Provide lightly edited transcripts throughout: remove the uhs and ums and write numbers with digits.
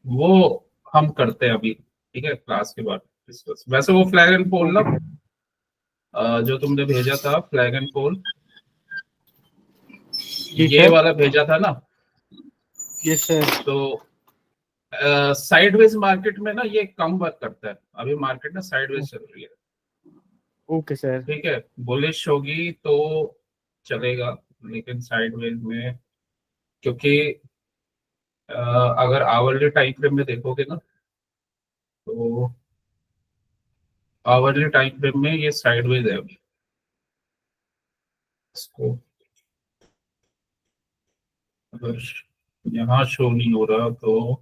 वो हम करते हैं अभी, ठीक है, क्लास के बाद डिस्कस। वैसे वो फ्लैग एंड पोल ना, ओके। जो तुमने भेजा था फ्लैग एंड पोल, जी ये सर। वाला भेजा था ना, यस सर। तो साइडवेज मार्केट में ना ये कम वर्क करता है। अभी मार्केट ना साइडवेज चल रही है, ओके सर। ठीक है। बुलिश होगी तो चलेगा, लेकिन साइडवेज में, क्योंकि अगर आवरली टाइम फ्रेम में देखोगे ना, तो आवरली टाइम फ्रेम में ये साइडवेज है अभी। इसको अगर यहाँ शो नहीं हो रहा तो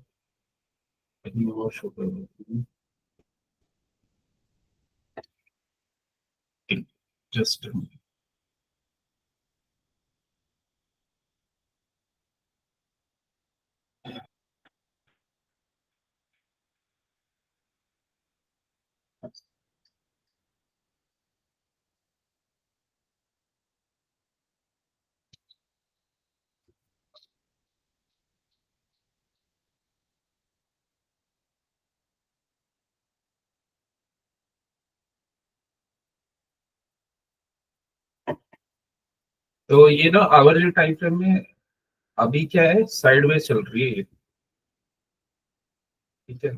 कहीं और शो करो। जस्ट, तो ये ना आवरली टाइम फ्रेम में अभी क्या है, साइडवेज चल रही है ये, ठीक है।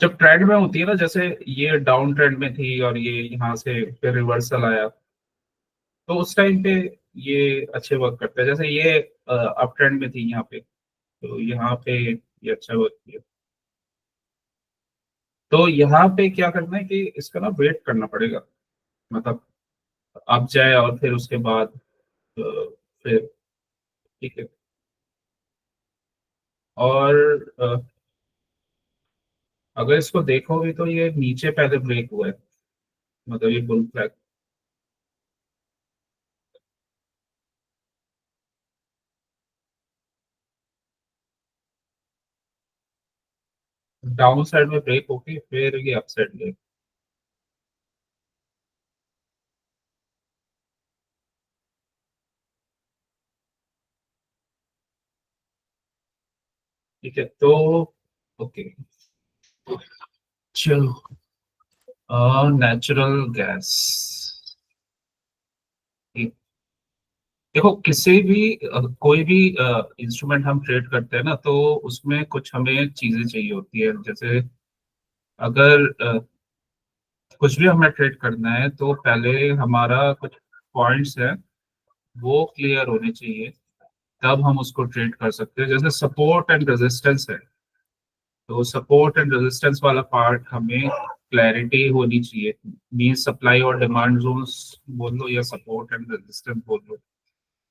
जब ट्रेंड में होती है ना, जैसे ये डाउन ट्रेंड में थी और ये यहाँ से फिर रिवर्सल आया, तो उस टाइम पे ये अच्छे वर्क करते हैं। जैसे ये अप ट्रेंड में थी यहाँ पे, तो यहाँ पे ये अच्छा वर्क किया। तो यहाँ पे क्या करना है कि इसका ना वेट करना पड़ेगा, मतलब अप जाए और फिर उसके बाद फिर, ठीक है। और अगर इसको देखोगे तो ये नीचे पहले ब्रेक हुआ है, मतलब ये बुल फ्लैग डाउन साइड में ब्रेक होके फिर ये अप साइड गए, ठीक है। तो ओके, चलो, नेचुरल गैस। देखो, किसी भी कोई भी इंस्ट्रूमेंट हम ट्रेड करते हैं ना, तो उसमें कुछ हमें चीजें चाहिए होती है। जैसे अगर कुछ भी हमें ट्रेड करना है तो पहले हमारा कुछ पॉइंट्स है वो क्लियर होने चाहिए, तब हम उसको ट्रेड कर सकते हैं। जैसे सपोर्ट एंड रेजिस्टेंस है, तो सपोर्ट एंड रेजिस्टेंस वाला पार्ट हमें क्लैरिटी होनी चाहिए। मीन सप्लाई और डिमांड जोन्स बोल लो या सपोर्ट एंड रेजिस्टेंस बोल लो,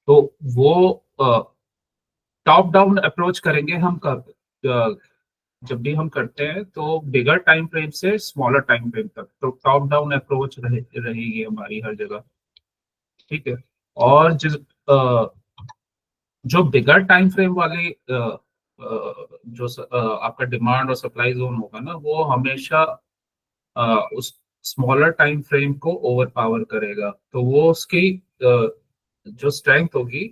तो वो टॉप डाउन अप्रोच करेंगे हम कर, जब भी हम करते हैं तो बिगर टाइम फ्रेम से स्मॉलर टाइम फ्रेम तक, तो टॉप डाउन अप्रोच रहेगी हमारी हर जगह, ठीक है। और जो बिगर टाइम फ्रेम वाले आपका डिमांड और सप्लाई जोन होगा ना, वो हमेशा उस स्मॉलर टाइम फ्रेम को ओवर पावर करेगा। तो वो उसकी जो स्ट्रेंथ होगी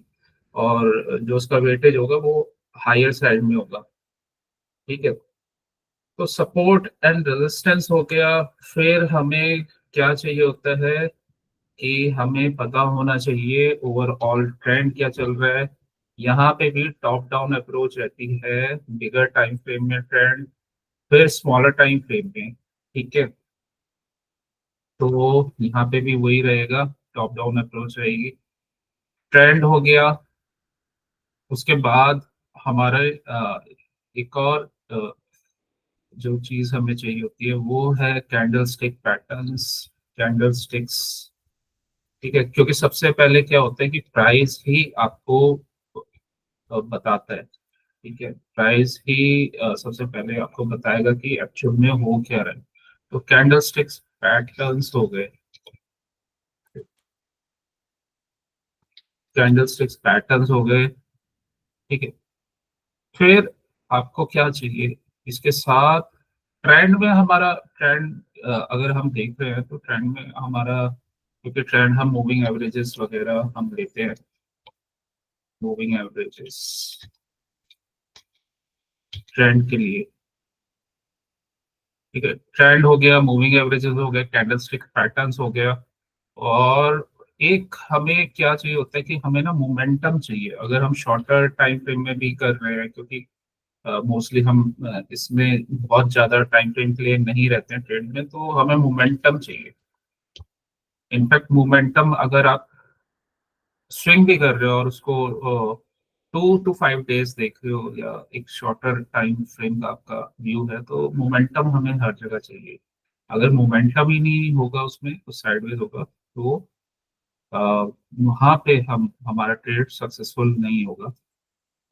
और जो उसका वेटेज होगा वो हायर साइड में होगा, ठीक है। तो सपोर्ट एंड रेजिस्टेंस हो गया। फिर हमें क्या चाहिए होता है कि हमें पता होना चाहिए ओवरऑल ट्रेंड क्या चल रहा है। यहाँ पे भी टॉप डाउन अप्रोच रहती है, बिगर टाइम फ्रेम में ट्रेंड, फिर स्मॉलर टाइम फ्रेम में, ठीक है। तो यहाँ पे भी वही रहेगा, टॉप डाउन अप्रोच रहेगी। ट्रेंड हो गया, उसके बाद हमारे एक और जो चीज हमें चाहिए होती है वो है candle stick patterns, candle sticks, ठीक है। क्योंकि सबसे पहले क्या होता है कि प्राइस ही आपको बताता है, ठीक है। प्राइस ही सबसे पहले आपको बताएगा कि एक्चुअल में हो क्या रहा है। तो कैंडल स्टिक्स पैटर्न्स हो गए, कैंडल स्टिक्स पैटर्न्स हो गए, ठीक है। फिर आपको क्या चाहिए इसके साथ, ट्रेंड में हमारा ट्रेंड, अगर हम देख रहे हैं तो ट्रेंड में हमारा, क्योंकि ट्रेंड हम मूविंग एवरेजेस वगैरह हम लेते हैं, मूविंग एवरेजेस, ट्रेंड के लिए। ठीक है, ट्रेंड हो गया, मूविंग एवरेजेस हो गए, कैंडलस्टिक पैटर्न्स हो गया। और एक हमें क्या चाहिए होता है कि हमें ना मोमेंटम चाहिए, अगर हम शॉर्टर टाइम फ्रेम में भी कर रहे हैं, क्योंकि मोस्टली हम इसमें बहुत ज्यादा टाइम फ्रेम के लिए नहीं रहते हैं ट्रेड में, तो हमें मोमेंटम चाहिए। इनफैक्ट मोमेंटम अगर आप स्विंग भी कर रहे हो और उसको 2 to 5 डेज देख रहे हो, या एक शॉर्टर टाइम फ्रेम का आपका व्यू है, तो मोमेंटम हमें हर जगह चाहिए। अगर मोमेंटम ही नहीं होगा उसमें, तो साइडवेज होगा, तो वहां पे हम हमारा ट्रेड सक्सेसफुल नहीं होगा।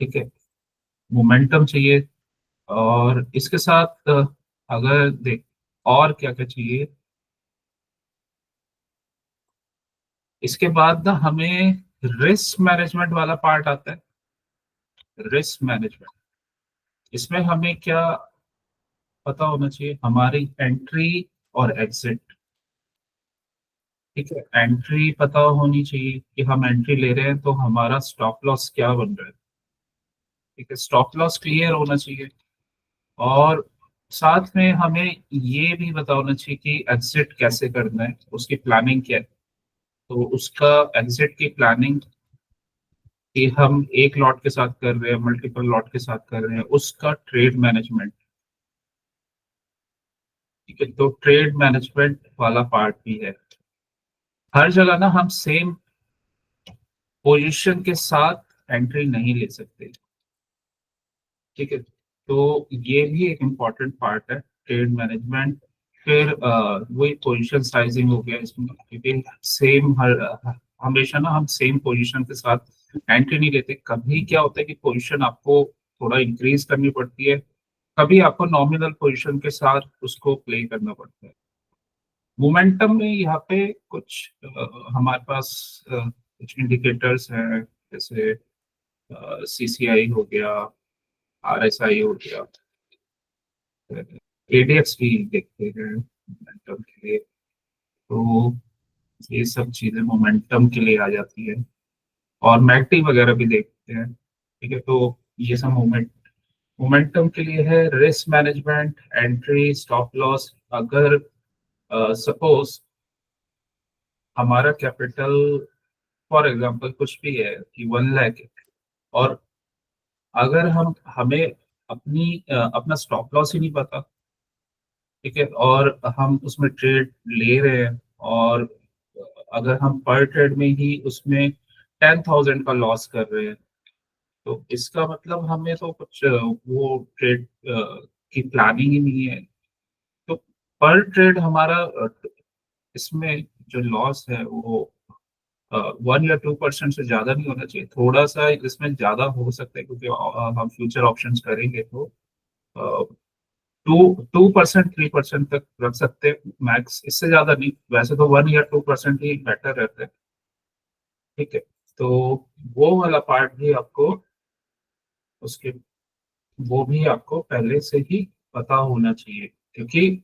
ठीक है, मोमेंटम चाहिए। और इसके साथ अगर देख और क्या क्या चाहिए, इसके बाद ना हमें रिस्क मैनेजमेंट वाला पार्ट आता है। रिस्क मैनेजमेंट, इसमें हमें क्या पता होना चाहिए, हमारी एंट्री और एग्जिट। ठीक है, एंट्री पता होनी चाहिए कि हम एंट्री ले रहे हैं तो हमारा स्टॉप लॉस क्या बन रहा है। ठीक है, स्टॉप लॉस क्लियर होना चाहिए। और साथ में हमें ये भी पता होना चाहिए कि एग्जिट कैसे करना है, उसकी प्लानिंग क्या है। तो उसका एग्जिट की प्लानिंग, कि हम एक लॉट के साथ कर रहे हैं, मल्टीपल लॉट के साथ कर रहे हैं, उसका ट्रेड मैनेजमेंट। ठीक है, तो ट्रेड मैनेजमेंट वाला पार्ट भी है। हर जगह ना हम सेम पोजीशन के साथ एंट्री नहीं ले सकते। ठीक है, तो ये भी एक इम्पॉर्टेंट पार्ट है ट्रेड मैनेजमेंट। फिर वही पोजीशन साइजिंग हो गया इसमें, क्योंकि सेम हर हमेशा ना हम सेम पोजीशन के साथ एंट्री नहीं लेते। कभी क्या होता है कि पोजीशन आपको थोड़ा इंक्रीज करनी पड़ती है, कभी आपको नॉमिनल पोजीशन के साथ उसको प्ले करना पड़ता है। मोमेंटम में यहाँ पे कुछ हमारे पास कुछ इंडिकेटर्स हैं, जैसे सीसीआई हो गया, आरएसआई हो गया, एडीएक्स भी देखते हैं मोमेंटम के लिए। तो ये सब चीजें मोमेंटम के लिए आ जाती है। और मैकडी वगैरह भी देखते हैं। ठीक है, तो ये सब मोमेंटम के लिए है। Risk management, entry, stop loss. अगर सपोज हमारा कैपिटल फॉर एग्जांपल कुछ भी है कि 1 लाख है, और अगर हमें अपना स्टॉप लॉस ही नहीं पता, ठीक है, और हम उसमें ट्रेड ले रहे हैं, और अगर हम पर ट्रेड में ही उसमें 10,000 का लॉस कर रहे हैं, तो इसका मतलब हमें तो कुछ वो ट्रेड की प्लानिंग ही नहीं है। तो पर ट्रेड हमारा इसमें जो लॉस है वो 1 या 2% से ज्यादा नहीं होना चाहिए। थोड़ा सा इसमें ज्यादा हो सकता है, क्योंकि हम फ्यूचर ऑप्शंस करेंगे, तो 2% 3% तक रख सकते हैं मैक्स, इससे ज्यादा नहीं। वैसे तो 1 या 2% ही बेटर रहता है। ठीक है, तो वो वाला पार्ट भी आपको उसके वो भी आपको पहले से ही पता होना चाहिए, क्योंकि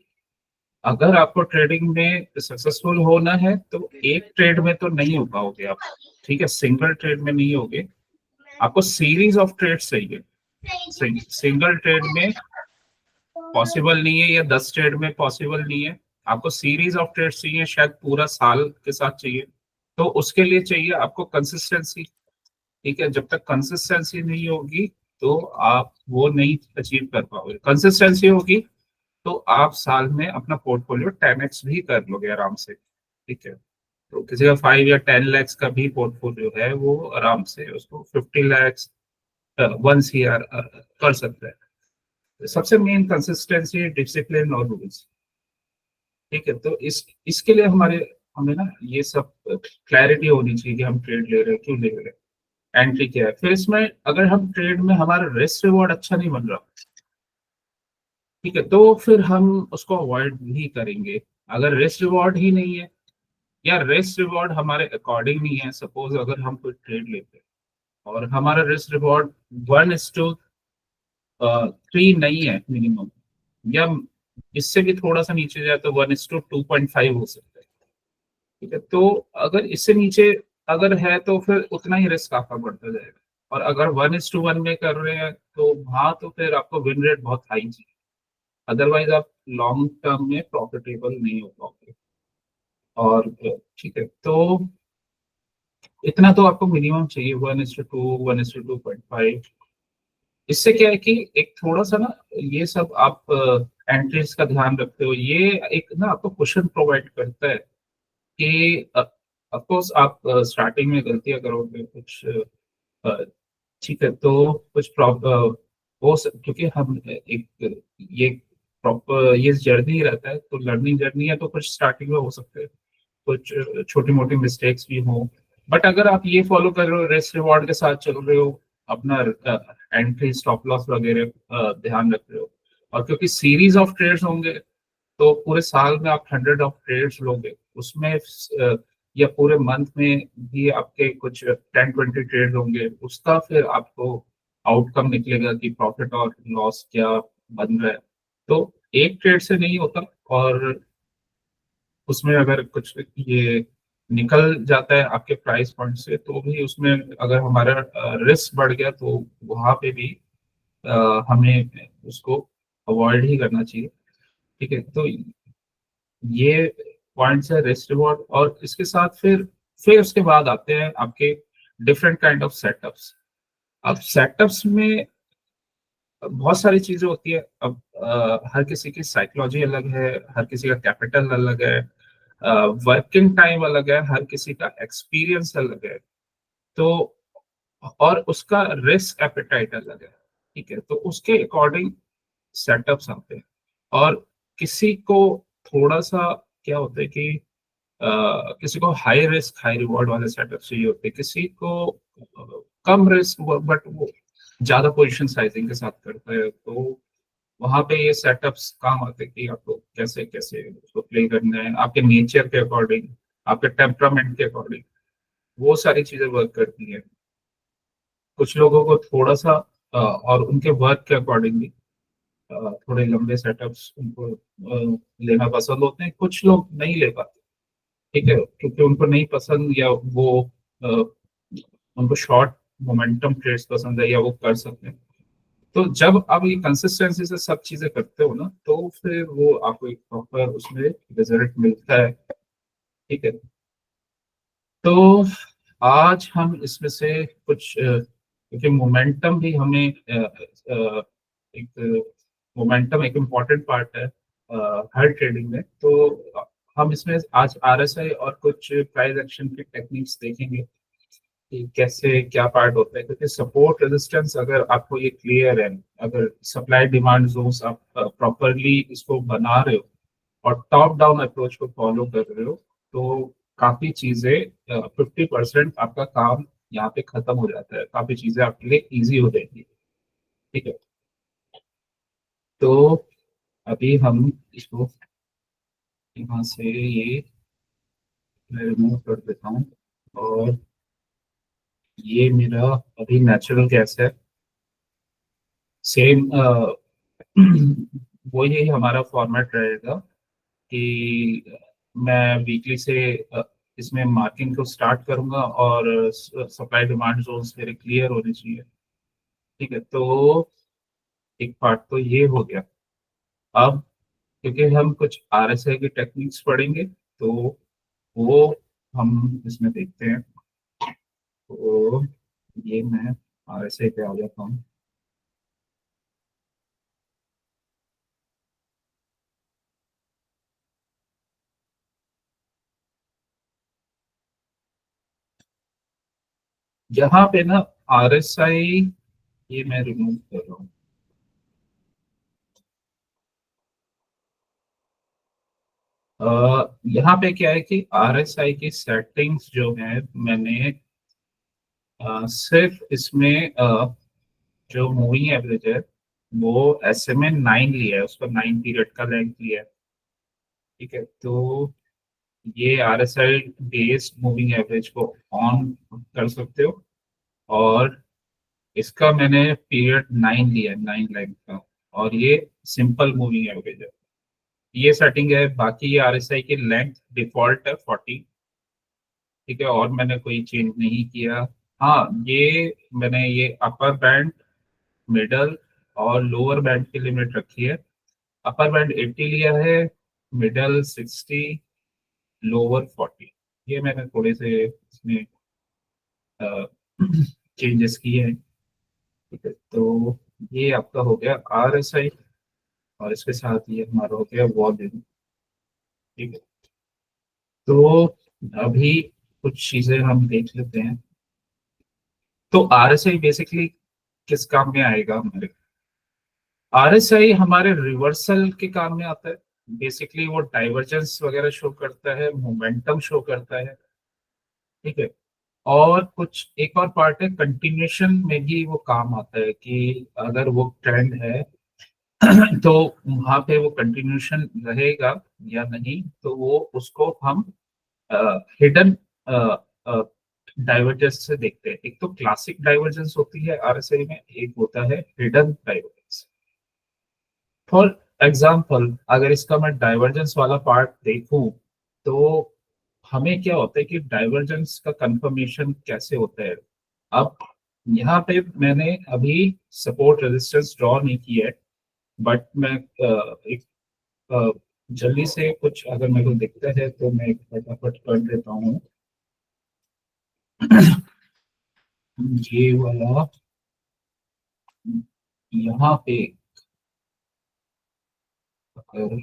अगर आपको ट्रेडिंग में सक्सेसफुल होना है तो एक ट्रेड में तो नहीं हो पाओगे आप। ठीक है, सिंगल ट्रेड में नहीं होगे, आपको सीरीज ऑफ ट्रेड चाहिए। सिंगल ट्रेड में पॉसिबल नहीं है, या 10 ट्रेड में पॉसिबल नहीं है। आपको सीरीज ऑफ ट्रेड चाहिए, शायद पूरा साल के साथ चाहिए। तो उसके लिए चाहिए आपको कंसिस्टेंसी। ठीक है, जब तक कंसिस्टेंसी नहीं होगी तो आप वो नहीं अचीव कर पाओगे। कंसिस्टेंसी होगी तो आप साल में अपना पोर्टफोलियो 10x भी कर लोगे आराम से। ठीक है, तो किसी का 5 या 10 lakhs का भी पोर्टफोलियो है, वो आराम से उसको 50 lakhs 1 CR कर सकता है। सबसे मेन कंसिस्टेंसी, डिसिप्लिन और रूल्स। ठीक है, तो इसके लिए हमें ना ये सब क्लैरिटी होनी चाहिए कि हम ट्रेड ले रहे हैं, क्यों ले रहे हैं, एंट्री क्या है। फिर इसमें अगर हम ट्रेड में हमारा रिस्क रिवॉर्ड अच्छा नहीं बन रहा, ठीक है, तो फिर हम उसको अवॉइड भी करेंगे। अगर रिस्क रिवॉर्ड ही नहीं है, या रिस्क रिवॉर्ड हमारे अकॉर्डिंग नहीं है, सपोज अगर हम कोई ट्रेड लेते हैं और हमारा रिस्क रिवॉर्ड 1:3 नहीं है मिनिमम, या इससे भी थोड़ा सा नीचे जाए तो 1:2.5 हो सकता है। ठीक है, तो अगर इससे नीचे अगर है तो फिर उतना ही रिस्क आपका बढ़ता जाएगा। और अगर 1:1 में कर रहे हैं तो वहां तो फिर आपको विन रेट बहुत हाई चाहिए, अदरवाइज आप लॉन्ग टर्म में प्रॉफिटेबल नहीं हो पाओगे। और ठीक है, तो इतना तो आपको मिनिमम चाहिए, 1:2, 1:2.5। इससे क्या है कि एक थोड़ा सा ना, ये सब आप एंट्रीज का ध्यान रखते हो, ये एक ना आपको क्वेश्चन प्रोवाइड करता है कि ऑफ कोर्स आप स्टार्टिंग में गलतियां करोगे कुछ, अ, ठीक है, तो कुछ प्रॉब्लम क्योंकि हम एक ये प्रॉपर ये जर्नी रहता है, तो लर्निंग जर्नी है, तो कुछ स्टार्टिंग में हो सकते हैं कुछ छोटी मोटी मिस्टेक्स भी हो। बट अगर आप ये फॉलो कर रहे हो, रिस्क रिवॉर्ड के साथ चल रहे हो, अपना एंट्री स्टॉप लॉस वगैरह ध्यान रख रहे हो, और क्योंकि सीरीज ऑफ ट्रेड्स होंगे, तो पूरे साल में आप 100 ऑफ ट्रेड्स लोगे, उसमें या पूरे मंथ में भी आपके कुछ 10-20 ट्रेड होंगे, उसका फिर आपको आउटकम निकलेगा कि प्रॉफिट और लॉस क्या बन रहा है। तो एक ट्रेड से नहीं होता, और उसमें अगर कुछ ये निकल जाता है आपके प्राइस पॉइंट से, तो भी उसमें अगर हमारा रिस्क बढ़ गया, तो वहां पे भी हमें उसको अवॉइड ही करना चाहिए। ठीक है, तो ये पॉइंट्स है रिस्क रिवॉर्ड, और इसके साथ फिर उसके बाद आते हैं आपके डिफरेंट काइंड ऑफ सेटअप्स। अब सेटअप्स में बहुत सारी चीजें होती है। अब हर किसी की साइकोलॉजी अलग है, हर किसी का कैपिटल अलग है, वर्किंग टाइम अलग है, हर किसी का एक्सपीरियंस अलग है, तो और उसका रिस्क एपेटाइट अलग है। ठीक है, तो उसके अकॉर्डिंग सेटअप्स आते हैं। और किसी को थोड़ा सा क्या होता है कि किसी को हाई रिस्क हाई रिवॉर्ड वाले सेटअप चाहिए होते हैं, किसी को कम रिस्क बट वो ज्यादा पोजीशन साइजिंग के साथ करता है, तो वहां पे ये सेटअप्स काम आते हैं कि आपको कैसे कैसे उसको प्ले करना है, आपके नेचर के अकॉर्डिंग, आपके टेम्परामेंट के अकॉर्डिंग, वो सारी चीजें वर्क करती हैं। कुछ लोगों को थोड़ा सा और उनके वर्क के अकॉर्डिंग भी थोड़े लंबे सेटअप्स उनको लेना पसंद होते हैं, कुछ लोग नहीं ले पाते। ठीक है, क्योंकि उनको नहीं पसंद, या वो अ, उनको शॉर्ट मोमेंटम ट्रेड्स पसंद है, या वो कर सकते हैं। तो जब आप ये कंसिस्टेंसी से सब चीजें करते हो ना, तो फिर वो आपको एक प्रॉपर उसमें रिजल्ट मिलता है। ठीक है, तो आज हम इसमें से कुछ क्योंकि मोमेंटम भी हमें एक मोमेंटम एक इम्पॉर्टेंट पार्ट है हर ट्रेडिंग में, तो हम इसमें आज आरएसआई और कुछ प्राइस एक्शन की टेक्निक्स देखेंगे कि कैसे क्या पार्ट होता है, क्योंकि सपोर्ट रेजिस्टेंस अगर आपको ये क्लियर है, अगर सप्लाई डिमांड जोन्स आप प्रॉपरली इसको बना रहे हो और टॉप डाउन अप्रोच को फॉलो कर रहे हो, तो काफी चीजें 50% आपका काम यहाँ पे खत्म हो जाता है, काफी चीजें आपके लिए इजी हो जाएंगी। ठीक है, तो अभी हम इसको यहाँ से ये मैं रिमूव कर देता हूँ, और ये मेरा अभी नेचुरल गैस है। सेम वो यही हमारा फॉर्मेट रहेगा कि मैं वीकली से इसमें मार्किंग को स्टार्ट करूंगा, और सप्लाई डिमांड जोन्स मेरे क्लियर होने चाहिए। ठीक है, तो एक पार्ट तो ये हो गया। अब क्योंकि हम कुछ आरएसआई की टेक्निक्स पढ़ेंगे, तो वो हम इसमें देखते हैं। तो ये मैं आरएसआई पे आ जाता हूँ। यहाँ पे ना आरएसआई ये मैं रिमूव कर रहा हूँ। यहाँ पे क्या है कि आरएसआई की सेटिंग्स जो है मैंने सिर्फ इसमें जो मूविंग एवरेज है वो SMA 9 लिया है, उसका 9 पीरियड का लेंथ लिया है। ठीक है, तो ये RSI बेस्ड मूविंग एवरेज को ऑन कर सकते हो, और इसका मैंने पीरियड 9 लिया है, 9 लेंथ का, और ये सिंपल मूविंग एवरेज है। ये सेटिंग है, बाकी ये RSI की लेंथ डिफॉल्ट है 40। ठीक है, और मैंने कोई चेंज नहीं किया। हाँ, ये मैंने ये अपर बैंड, मिडल और लोअर बैंड की लिमिट रखी है। अपर बैंड 80 लिया है, मिडल 60, लोअर 40। ये मैंने थोड़े से इसमें चेंजेस किए हैं। ठीक है, तो ये आपका हो गया RSI, और इसके साथ ये हमारा हो गया वॉल्यूम। ठीक है, तो अभी कुछ चीजें हम देख लेते हैं। तो RSI बेसिकली किस काम में आएगा हमारे? RSI हमारे रिवर्सल के काम में आता है। बेसिकली वो डाइवर्जेंस वगैरह शो करता है, मोमेंटम शो करता है। ठीक है, और कुछ एक और पार्ट है, कंटिन्यूशन में भी वो काम आता है कि अगर वो ट्रेंड है तो वहां पे वो कंटिन्यूशन रहेगा या नहीं, तो वो उसको हम हिडन डाइवर्जेंस से देखते हैं। एक तो क्लासिक डाइवर्जेंस होती है RSI में, एक होता है हिडन डाइवर्जेंस। फॉर एग्जाम्पल, अगर इसका मैं डाइवर्जेंस वाला पार्ट देखूं, तो हमें क्या होता है कि डाइवर्जेंस का कंफर्मेशन कैसे होता है। अब यहाँ पे मैंने अभी सपोर्ट रेजिस्टेंस ड्रॉ नहीं किया है, बट मैं एक अ, जल्दी से कुछ अगर मेरे को दिखता है तो मैं एक फटाफट कर देता हूँ। ये वाला यहाँ पे अगर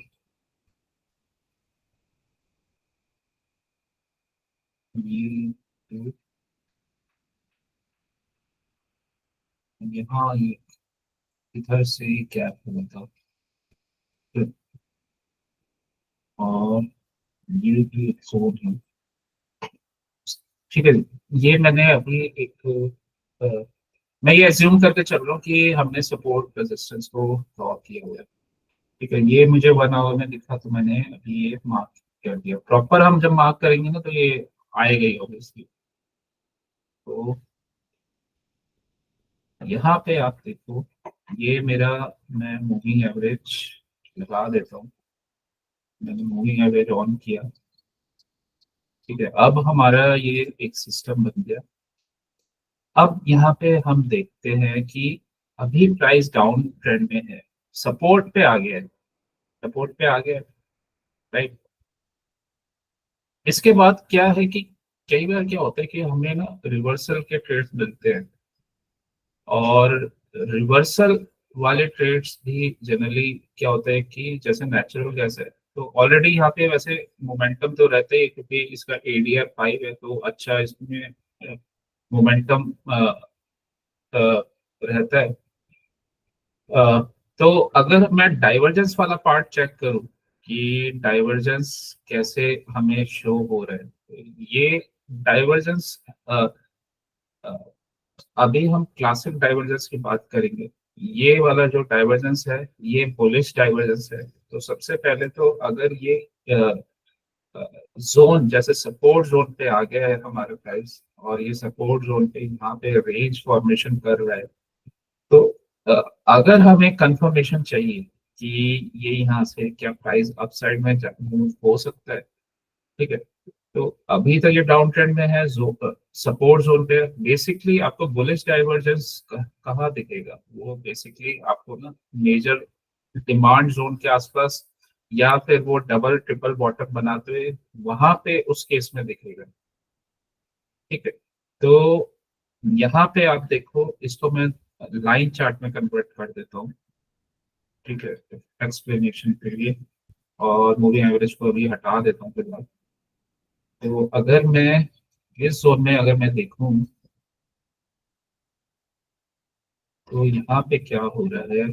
ये यहाँ इधर से गैप होगा, और ये भी एक जोन है। ठीक है, ये मैंने अभी एक मैं ये एज्यूम करके चल रहा हूँ कि हमने सपोर्ट रेजिस्टेंस को ड्रॉ किया हुआ है। ठीक है, ये मुझे 1 आवर में दिखा, तो मैंने अभी ये मार्क कर दिया। प्रॉपर हम जब मार्क करेंगे ना, तो ये आएगा ही ऑब्वियसली। तो यहाँ पे आप देखो, ये मेरा, मैं मूविंग एवरेज लगा देता हूँ। मैंने मूविंग एवरेज ऑन किया। ठीक है, अब हमारा ये एक सिस्टम बन गया। अब यहाँ पे हम देखते हैं कि अभी प्राइस डाउन ट्रेंड में है, सपोर्ट पे आ गया है, सपोर्ट पे आ गया है, राइट। इसके बाद क्या है कि कई बार क्या होता है कि हमें ना रिवर्सल के ट्रेड्स मिलते हैं, और रिवर्सल वाले ट्रेड्स भी जनरली क्या होता है कि जैसे नेचुरल गैस है, तो ऑलरेडी यहाँ पे वैसे मोमेंटम तो रहता ही है, क्योंकि इसका ADR 5 है, तो अच्छा इसमें मोमेंटम रहता है। अ, तो अगर मैं डाइवर्जेंस वाला पार्ट चेक करूं कि डाइवर्जेंस कैसे हमें शो हो रहा है, तो ये डाइवर्जेंस, अभी हम क्लासिक डाइवर्जेंस की बात करेंगे। ये वाला जो डाइवर्जेंस है, ये बुलिश डाइवर्जेंस है। तो सबसे पहले तो अगर ये जोन जैसे सपोर्ट जोन पे आ गया है हमारा प्राइस, और ये सपोर्ट जोन पे यहाँ पे रेंज फॉर्मेशन कर रहा है, तो अ, अगर हमें कंफर्मेशन चाहिए कि ये यहाँ से क्या प्राइस अपसाइड में मूव हो सकता है। ठीक है, तो अभी तक ये डाउन ट्रेंड में है, सपोर्ट जोन पे। बेसिकली आपको बुलिश डाइवर्जेंस कहाँ दिखेगा? वो बेसिकली आपको ना मेजर डिमांड जोन के आसपास, या फिर वो डबल ट्रिपल बॉटम बनाते हुए वहां पे उस केस में दिखेगा। ठीक है, तो यहाँ पे आप देखो, इसको मैं लाइन चार्ट में कन्वर्ट कर देता हूँ। ठीक है, एक्सप्लेनेशन के लिए, और मूविंग एवरेज को अभी हटा देता हूँ फिलहाल। तो अगर मैं इस जोन में अगर मैं देखूं, तो यहाँ पे क्या हो रहा है।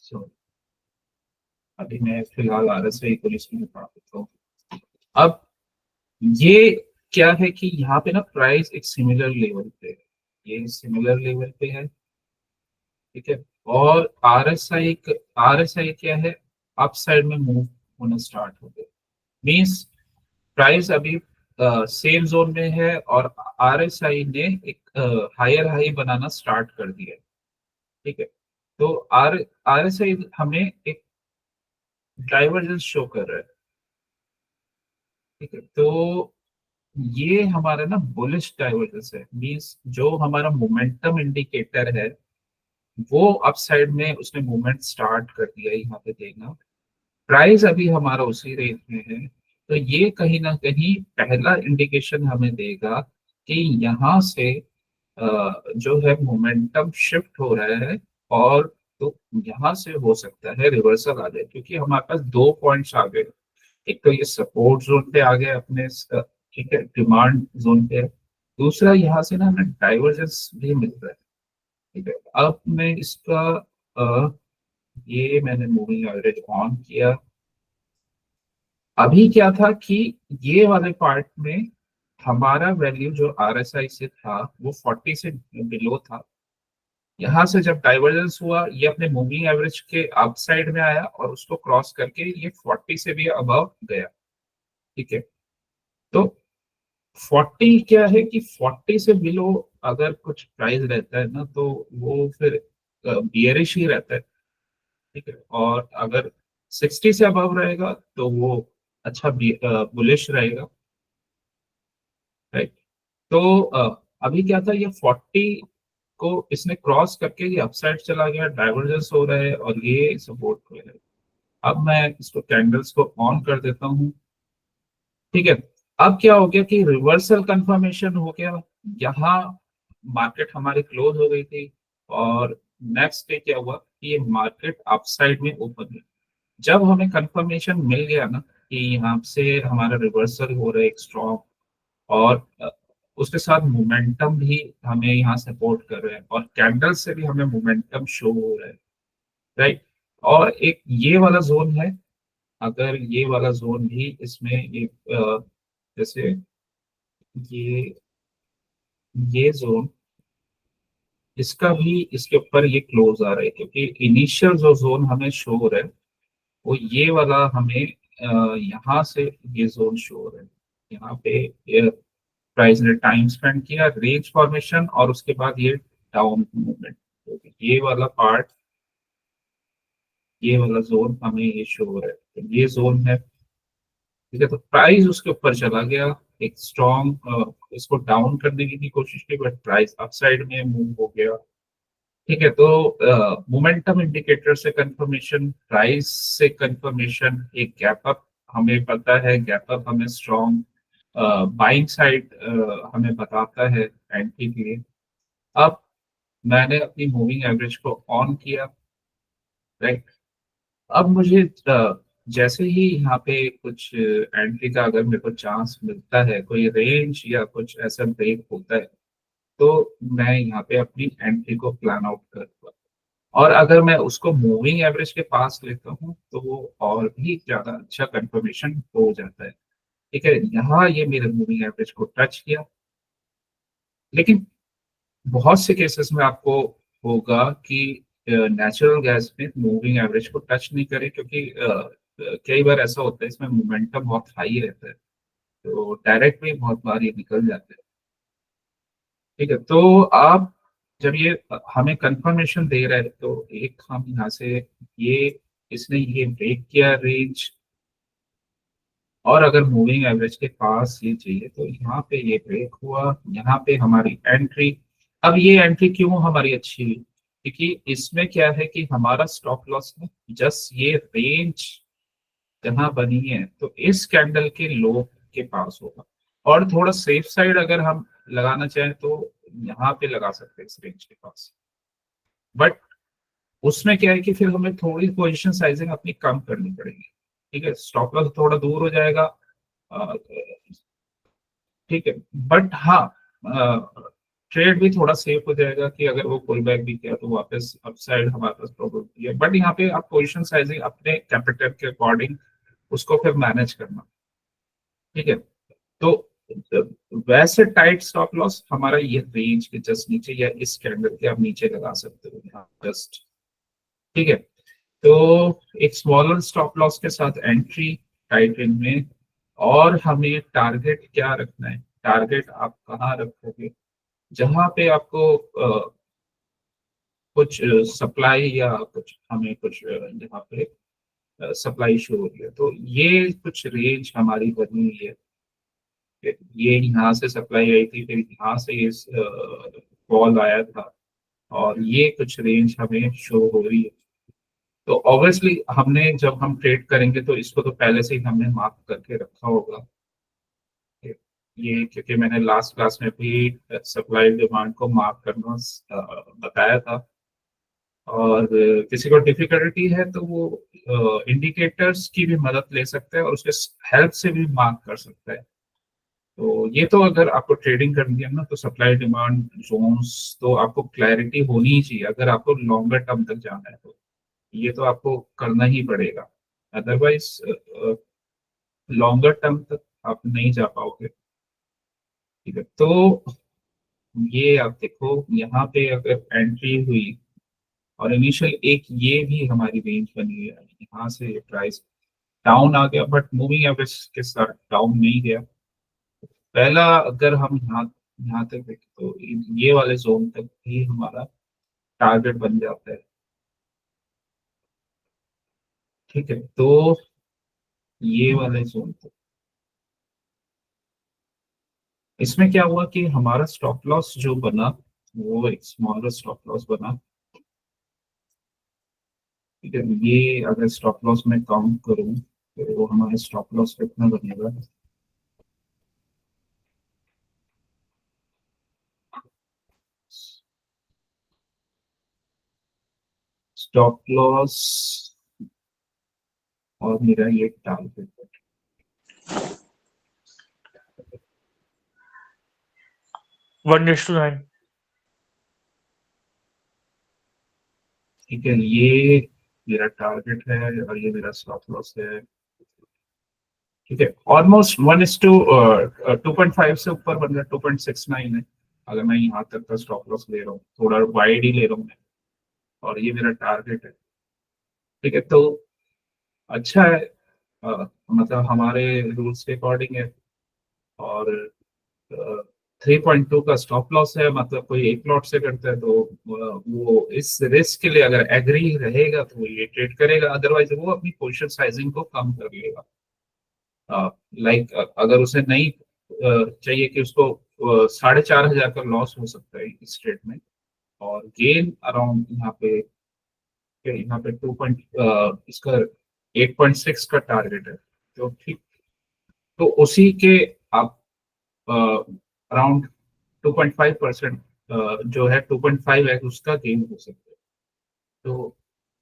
So, अभी मैं फिलहाल RSI को लिस्ट में हटा देता हूँ। अब ये क्या है कि यहाँ पे ना प्राइस एक सिमिलर लेवल पे है, ये सिमिलर लेवल पे है। ठीक है, और RSI क्या है, अप साइड में मूव होना स्टार्ट हो गया। मीन्स प्राइस अभी सेम जोन में है, और RSI ने एक हायर हाई बनाना स्टार्ट कर दिया है। ठीक है, तो RSI हमें एक डाइवर्जेंस शो कर रहा है। ठीक है, तो ये हमारा ना बुलिश डाइवर्जेंस है, मीन्स जो हमारा मोमेंटम इंडिकेटर है वो अप साइड में उसने मूवमेंट स्टार्ट कर दिया है यहाँ पे देना। प्राइस अभी हमारा उसी रेंज में है, तो ये कहीं ना कहीं पहला इंडिकेशन हमें देगा कि यहाँ से जो है मोमेंटम शिफ्ट हो रहा है। और तो यहाँ से हो सकता है रिवर्सल आ जाए, क्योंकि हमारे पास दो पॉइंट्स आ गए। एक तो ये सपोर्ट जोन पे आ गए अपने ठीक है, डिमांड जोन पे है। दूसरा यहाँ से ना हमें डाइवर्जेंस भी मिल रहा है। ठीक है, अब मैं इसका ये मैंने मूविंग एवरेज ऑन किया। अभी क्या था कि ये वाले पार्ट में हमारा वैल्यू जो आरएसआई से था वो 40 से बिलो था। यहाँ से जब डाइवर्जेंस हुआ ये अपने मूविंग एवरेज के अपसाइड में आया और उसको क्रॉस करके ये 40 से भी अबव गया। ठीक है, तो 40 क्या है कि 40 से बिलो अगर कुछ प्राइस रहता है ना तो वो फिर बियरिश ही रहता है। ठीक है, और अगर 60 से अबव रहेगा तो वो अच्छा बुलिश रहेगा। राइट। तो अभी क्या था, ये 40 को इसने क्रॉस करके ये अपसाइड चला गया, डाइवर्जेंस हो रहा है और ये सपोर्ट हो रहा है। अब मैं इसको कैंडल्स को ऑन कर देता हूँ। ठीक है, अब क्या हो गया कि रिवर्सल कंफर्मेशन हो गया। यहाँ मार्केट हमारी क्लोज हो गई थी और नेक्स्ट डे क्या हुआ कि ये मार्केट अपसाइड में ओपन हुई। जब हमें कंफर्मेशन मिल गया ना कि यहाँ से हमारा रिवर्सल हो रहा है एक स्ट्रॉन्ग, और उसके साथ मोमेंटम भी हमें यहाँ सपोर्ट कर रहे हैं और कैंडल से भी हमें मोमेंटम शो हो रहा है। राइट। और एक ये वाला जोन है, अगर ये वाला जोन भी इसमें एक जैसे ये ये जोन, इसका भी इसके ऊपर ये क्लोज आ रहा है, क्योंकि इनिशियल जो जोन हमें शो हो रहा है वो ये वाला हमें यहाँ से ये जोन शो हो रहा है। यहाँ पे प्राइस ने टाइम स्पेंड किया, रेंज फॉर्मेशन, और उसके बाद ये डाउन मूवमेंट। तो ये वाला पार्ट, ये वाला जोन हमें ये शो हो रहा है, तो ये जोन है। ठीक है, तो प्राइस उसके ऊपर चला गया, एक स्ट्रॉन्ग इसको डाउन करने की भी कोशिश की, बट प्राइस अपसाइड में मूव हो गया। ठीक है, तो मोमेंटम इंडिकेटर से कंफर्मेशन, प्राइस से कंफर्मेशन, एक गैप अप हमें पता है, गैप अप हमें स्ट्रॉन्ग बाइंग साइड हमें बताता है एंट्री के लिए। अब मैंने अपनी मूविंग एवरेज को ऑन किया। राइट। अब मुझे जैसे ही यहाँ पे कुछ एंट्री का अगर मेरे को चांस मिलता है, कोई रेंज या कुछ ऐसा ब्रेक होता है, तो मैं यहाँ पे अपनी एंट्री को प्लान आउट करूँगा। और अगर मैं उसको मूविंग एवरेज के पास लेता हूँ तो वो और भी ज्यादा अच्छा कंफर्मेशन हो जाता है। ठीक है, यहाँ ये मेरे मूविंग एवरेज को टच किया, लेकिन बहुत से केसेस में आपको होगा कि नेचुरल गैस में मूविंग एवरेज को टच नहीं करे, क्योंकि कई बार ऐसा होता है इसमें मोमेंटम बहुत हाई रहता है, तो डायरेक्ट में बहुत बार ये निकल जाते हैं। ठीक है, तो आप जब ये हमें कंफर्मेशन दे रहा है तो एक हम यहाँ से ये इसने ये ब्रेक किया रेंज, और अगर मूविंग एवरेज के पास ये चाहिए तो यहाँ पे ये ब्रेक हुआ, यहाँ पे हमारी एंट्री। अब ये एंट्री क्यों हमारी अच्छी हुई, क्योंकि इसमें क्या है कि हमारा स्टॉप लॉस है जस्ट ये रेंज जहां बनी है, तो इस कैंडल के लो के पास होगा। और थोड़ा सेफ साइड अगर हम लगाना चाहें तो यहाँ पे लगा सकते हैं इस रेंज के पास। बट उसमें क्या है कि फिर हमें थोड़ी पोजीशन साइजिंग अपनी कम करनी पड़ेगी। ठीक है, स्टॉप लॉस थोड़ा दूर हो जाएगा। अ, ठीक है, बट हाँ ट्रेड भी थोड़ा सेफ हो जाएगा कि अगर वो पुल बैक भी किया तो वापस अपसाइड हमारे पास प्रोबेबिलिटी है। बट यहाँ पे आप पोजीशन साइजिंग अपने कैपिटल के अकॉर्डिंग उसको फिर मैनेज करना। ठीक है, तो वैसे टाइट स्टॉप लॉस हमारा ये रेंज के जस्ट नीचे या इस कैंडल के आप नीचे लगा सकते हो यहाँ जस्ट। ठीक है, तो एक स्मॉलर स्टॉप लॉस के साथ एंट्री टाइट रेंज में। और हमें टारगेट क्या रखना है, टारगेट आप कहाँ रखोगे, जहां पे आपको कुछ सप्लाई या कुछ हमें कुछ जहाँ पे सप्लाई शो हो रही है, तो ये कुछ रेंज हमारी बनी हुई है। ये यहाँ से सप्लाई आई थी, फिर यहाँ से ये कॉल आया था, और ये कुछ रेंज हमें शो हो रही है। तो ऑब्वियसली हमने जब हम ट्रेड करेंगे तो इसको तो पहले से ही हमने मार्क करके रखा होगा। ये क्योंकि मैंने लास्ट क्लास में भी सप्लाई डिमांड को मार्क करना बताया था। और किसी को डिफिकल्टी है तो वो इंडिकेटर्स की भी मदद ले सकता है और उसके हेल्प से भी मार्क कर सकता है। तो ये तो अगर आपको ट्रेडिंग करनी है ना, तो सप्लाई डिमांड जोन्स तो आपको क्लैरिटी होनी ही चाहिए अगर आपको लॉन्गर टर्म तक जाना है तो। ये तो आपको करना ही पड़ेगा, अदरवाइज लॉन्गर टर्म तक आप नहीं जा पाओगे। ठीक है, तो ये आप देखो यहाँ पे अगर एंट्री हुई और इनिशियल एक ये भी हमारी रेंज बनी है, यहाँ से प्राइस डाउन आ गया, बट मूविंग एवरेज के साथ डाउन नहीं गया। पहला अगर हम यहाँ यहाँ तक देखें तो ये वाले जोन तक भी हमारा टारगेट बन जाता है। ठीक है, तो ये वाले जोन तक इसमें क्या हुआ कि हमारा स्टॉप लॉस जो बना वो एक स्मॉलर स्टॉप लॉस बना। ठीक है, ये अगर स्टॉप लॉस में काउंट करूं तो वो हमारा स्टॉप लॉस कितना बनेगा। स्टॉप लॉस और मेरा ये टारगेट। 1:9। ठीक है, ये मेरा टारगेट है और ये मेरा स्टॉप लॉस है। ठीक है, ऑलमोस्ट 1:2.5 से ऊपर बन रहा है, 2.69 है। अगर मैं यहाँ तक का स्टॉप लॉस ले रहा हूँ, थोड़ा वाइड ही ले रहा हूँ मैं, और ये मेरा टारगेट है। ठीक है, तो अच्छा है, मतलब हमारे रूल्स के अकॉर्डिंग है। और 3.2 का स्टॉप लॉस है, मतलब कोई एक लॉट से करता है तो वो इस रिस्क के लिए अगर एग्री रहेगा तो वो ये ट्रेड करेगा, अदरवाइज वो अपनी पोजीशन साइजिंग को कम कर लेगा। लाइक अगर उसे नहीं चाहिए कि उसको 4,500 का लॉस हो सकता है इस ट्रेड में, और गेन अराउंड यहाँ पे 2 पॉइंट इसका 8.6 का टारगेट है, तो ठीक, तो उसी के आप अराउंड 2.5% जो है 2.5 है उसका गेन हो सकता है। तो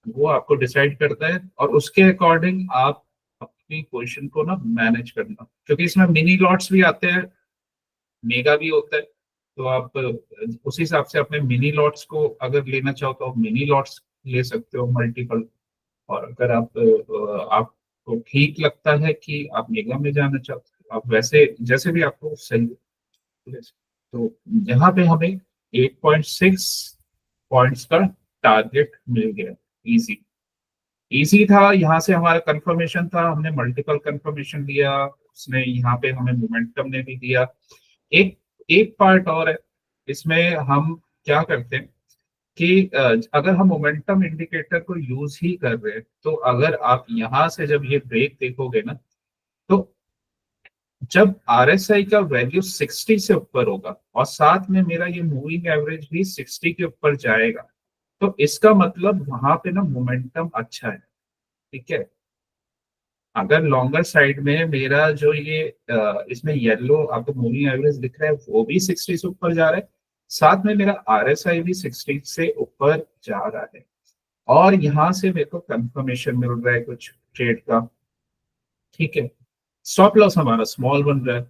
वो आपको डिसाइड करता है और उसके अकॉर्डिंग आप अपनी पोजीशन को ना मैनेज करना, क्योंकि इसमें मिनी लॉट्स भी आते हैं, मेगा भी होता है। तो आप उस हिसाब से अपने मिनी लॉट्स को अगर लेना चाहो तो आप मिनी लॉट्स ले सकते हो मल्टीपल। और अगर आपको ठीक लगता है कि आप मेगा में जाना चाहते हो, आप वैसे जैसे भी आपको सही है। तो यहाँ पे हमें 8.6 पॉइंट्स का टारगेट मिल गया। इजी इजी था, यहाँ से हमारा कंफर्मेशन था, हमने मल्टीपल कंफर्मेशन दिया, उसने यहाँ पे हमें मोमेंटम ने भी दिया। एक एक पार्ट और है इसमें, हम क्या करते हैं कि अगर हम मोमेंटम इंडिकेटर को यूज ही कर रहे हैं तो अगर आप यहाँ से जब ये ब्रेक देखोगे ना, तो जब आरएसआई का वैल्यू 60 से ऊपर होगा और साथ में मेरा ये मूविंग एवरेज भी 60 के ऊपर जाएगा, तो इसका मतलब वहां पे ना मोमेंटम अच्छा है। ठीक है, अगर लॉन्गर साइड में मेरा जो ये इसमें येलो आपको मूविंग एवरेज दिख रहा है वो भी 60 से ऊपर जा रहा है, साथ में मेरा आरएसआई भी 60 से ऊपर जा रहा है, और यहाँ से मेरे को कंफर्मेशन मिल रहा है कुछ ट्रेड का। ठीक है, स्टॉप लॉस हमारा स्मॉल बन रहा है।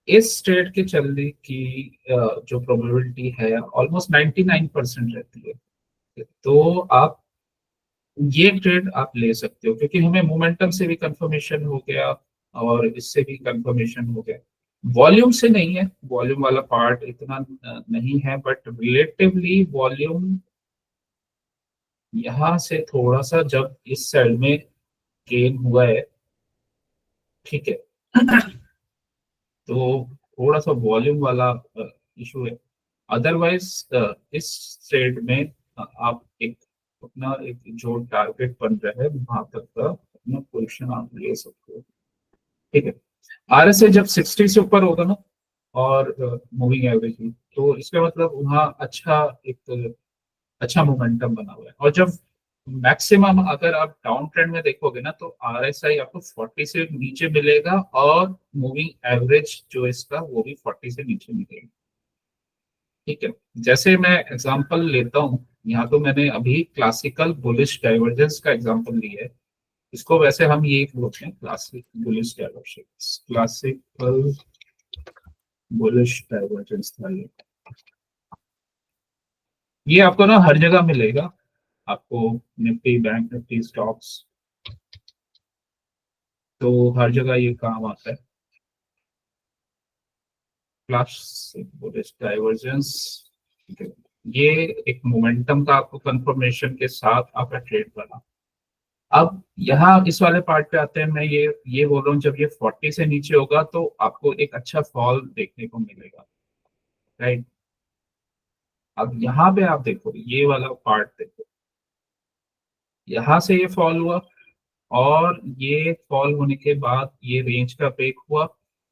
इस ट्रेड के चलने की जो प्रोबेबिलिटी है ऑलमोस्ट 99% रहती है। तो आप ये ट्रेड आप ले सकते हो क्योंकि हमें मोमेंटम से भी कंफर्मेशन हो गया और इससे भी कंफर्मेशन हो गया। वॉल्यूम से नहीं है, वॉल्यूम वाला पार्ट इतना नहीं है, बट रिलेटिवली वॉल्यूम यहाँ से थोड़ा सा जब इस साइड में गेन हुआ है। ठीक है, तो थोड़ा सा वॉल्यूम वाला इशू है, अदरवाइज इस ट्रेड में आप एक अपना एक जो टारगेट बन रहा है वहां तक का अपना पोजीशन आप ले सकते हो। ठीक है, RSI जब 60 से ऊपर होगा ना, और मूविंग एवरेज भी, तो इसका मतलब वहाँ एक अच्छा मोमेंटम बना हुआ है। और जब मैक्सिमम अगर आप डाउन ट्रेंड में देखोगे ना, तो RSI आपको 40 से नीचे मिलेगा, और मूविंग एवरेज जो इसका वो भी 40 से नीचे मिलेगा। ठीक है, जैसे मैं एग्जांपल लेता हूँ, यहाँ तो मैंने अभी क्लासिकल बुलिश डाइवर्जेंस का एग्जांपल लिया है। इसको वैसे हम ये बोलते हैं classic bullish divergence, classical bullish divergence था ये आपको ना हर जगह मिलेगा, आपको निफ्टी, बैंक निफ्टी, स्टॉक्स, तो हर जगह ये काम आता है। क्लासिक बुलिश डाइवर्जेंस, ठीक है, ये एक मोमेंटम का आपको कंफर्मेशन के साथ आपका ट्रेड बना। अब यहाँ इस वाले पार्ट पे आते हैं, मैं ये बोल रहा हूँ, जब ये 40 से नीचे होगा तो आपको एक अच्छा फॉल देखने को मिलेगा, राइट। अब यहाँ पे आप देखो, ये वाला पार्ट देखो, यहाँ से ये फॉल हुआ, और ये फॉल होने के बाद ये रेंज का ब्रेक हुआ।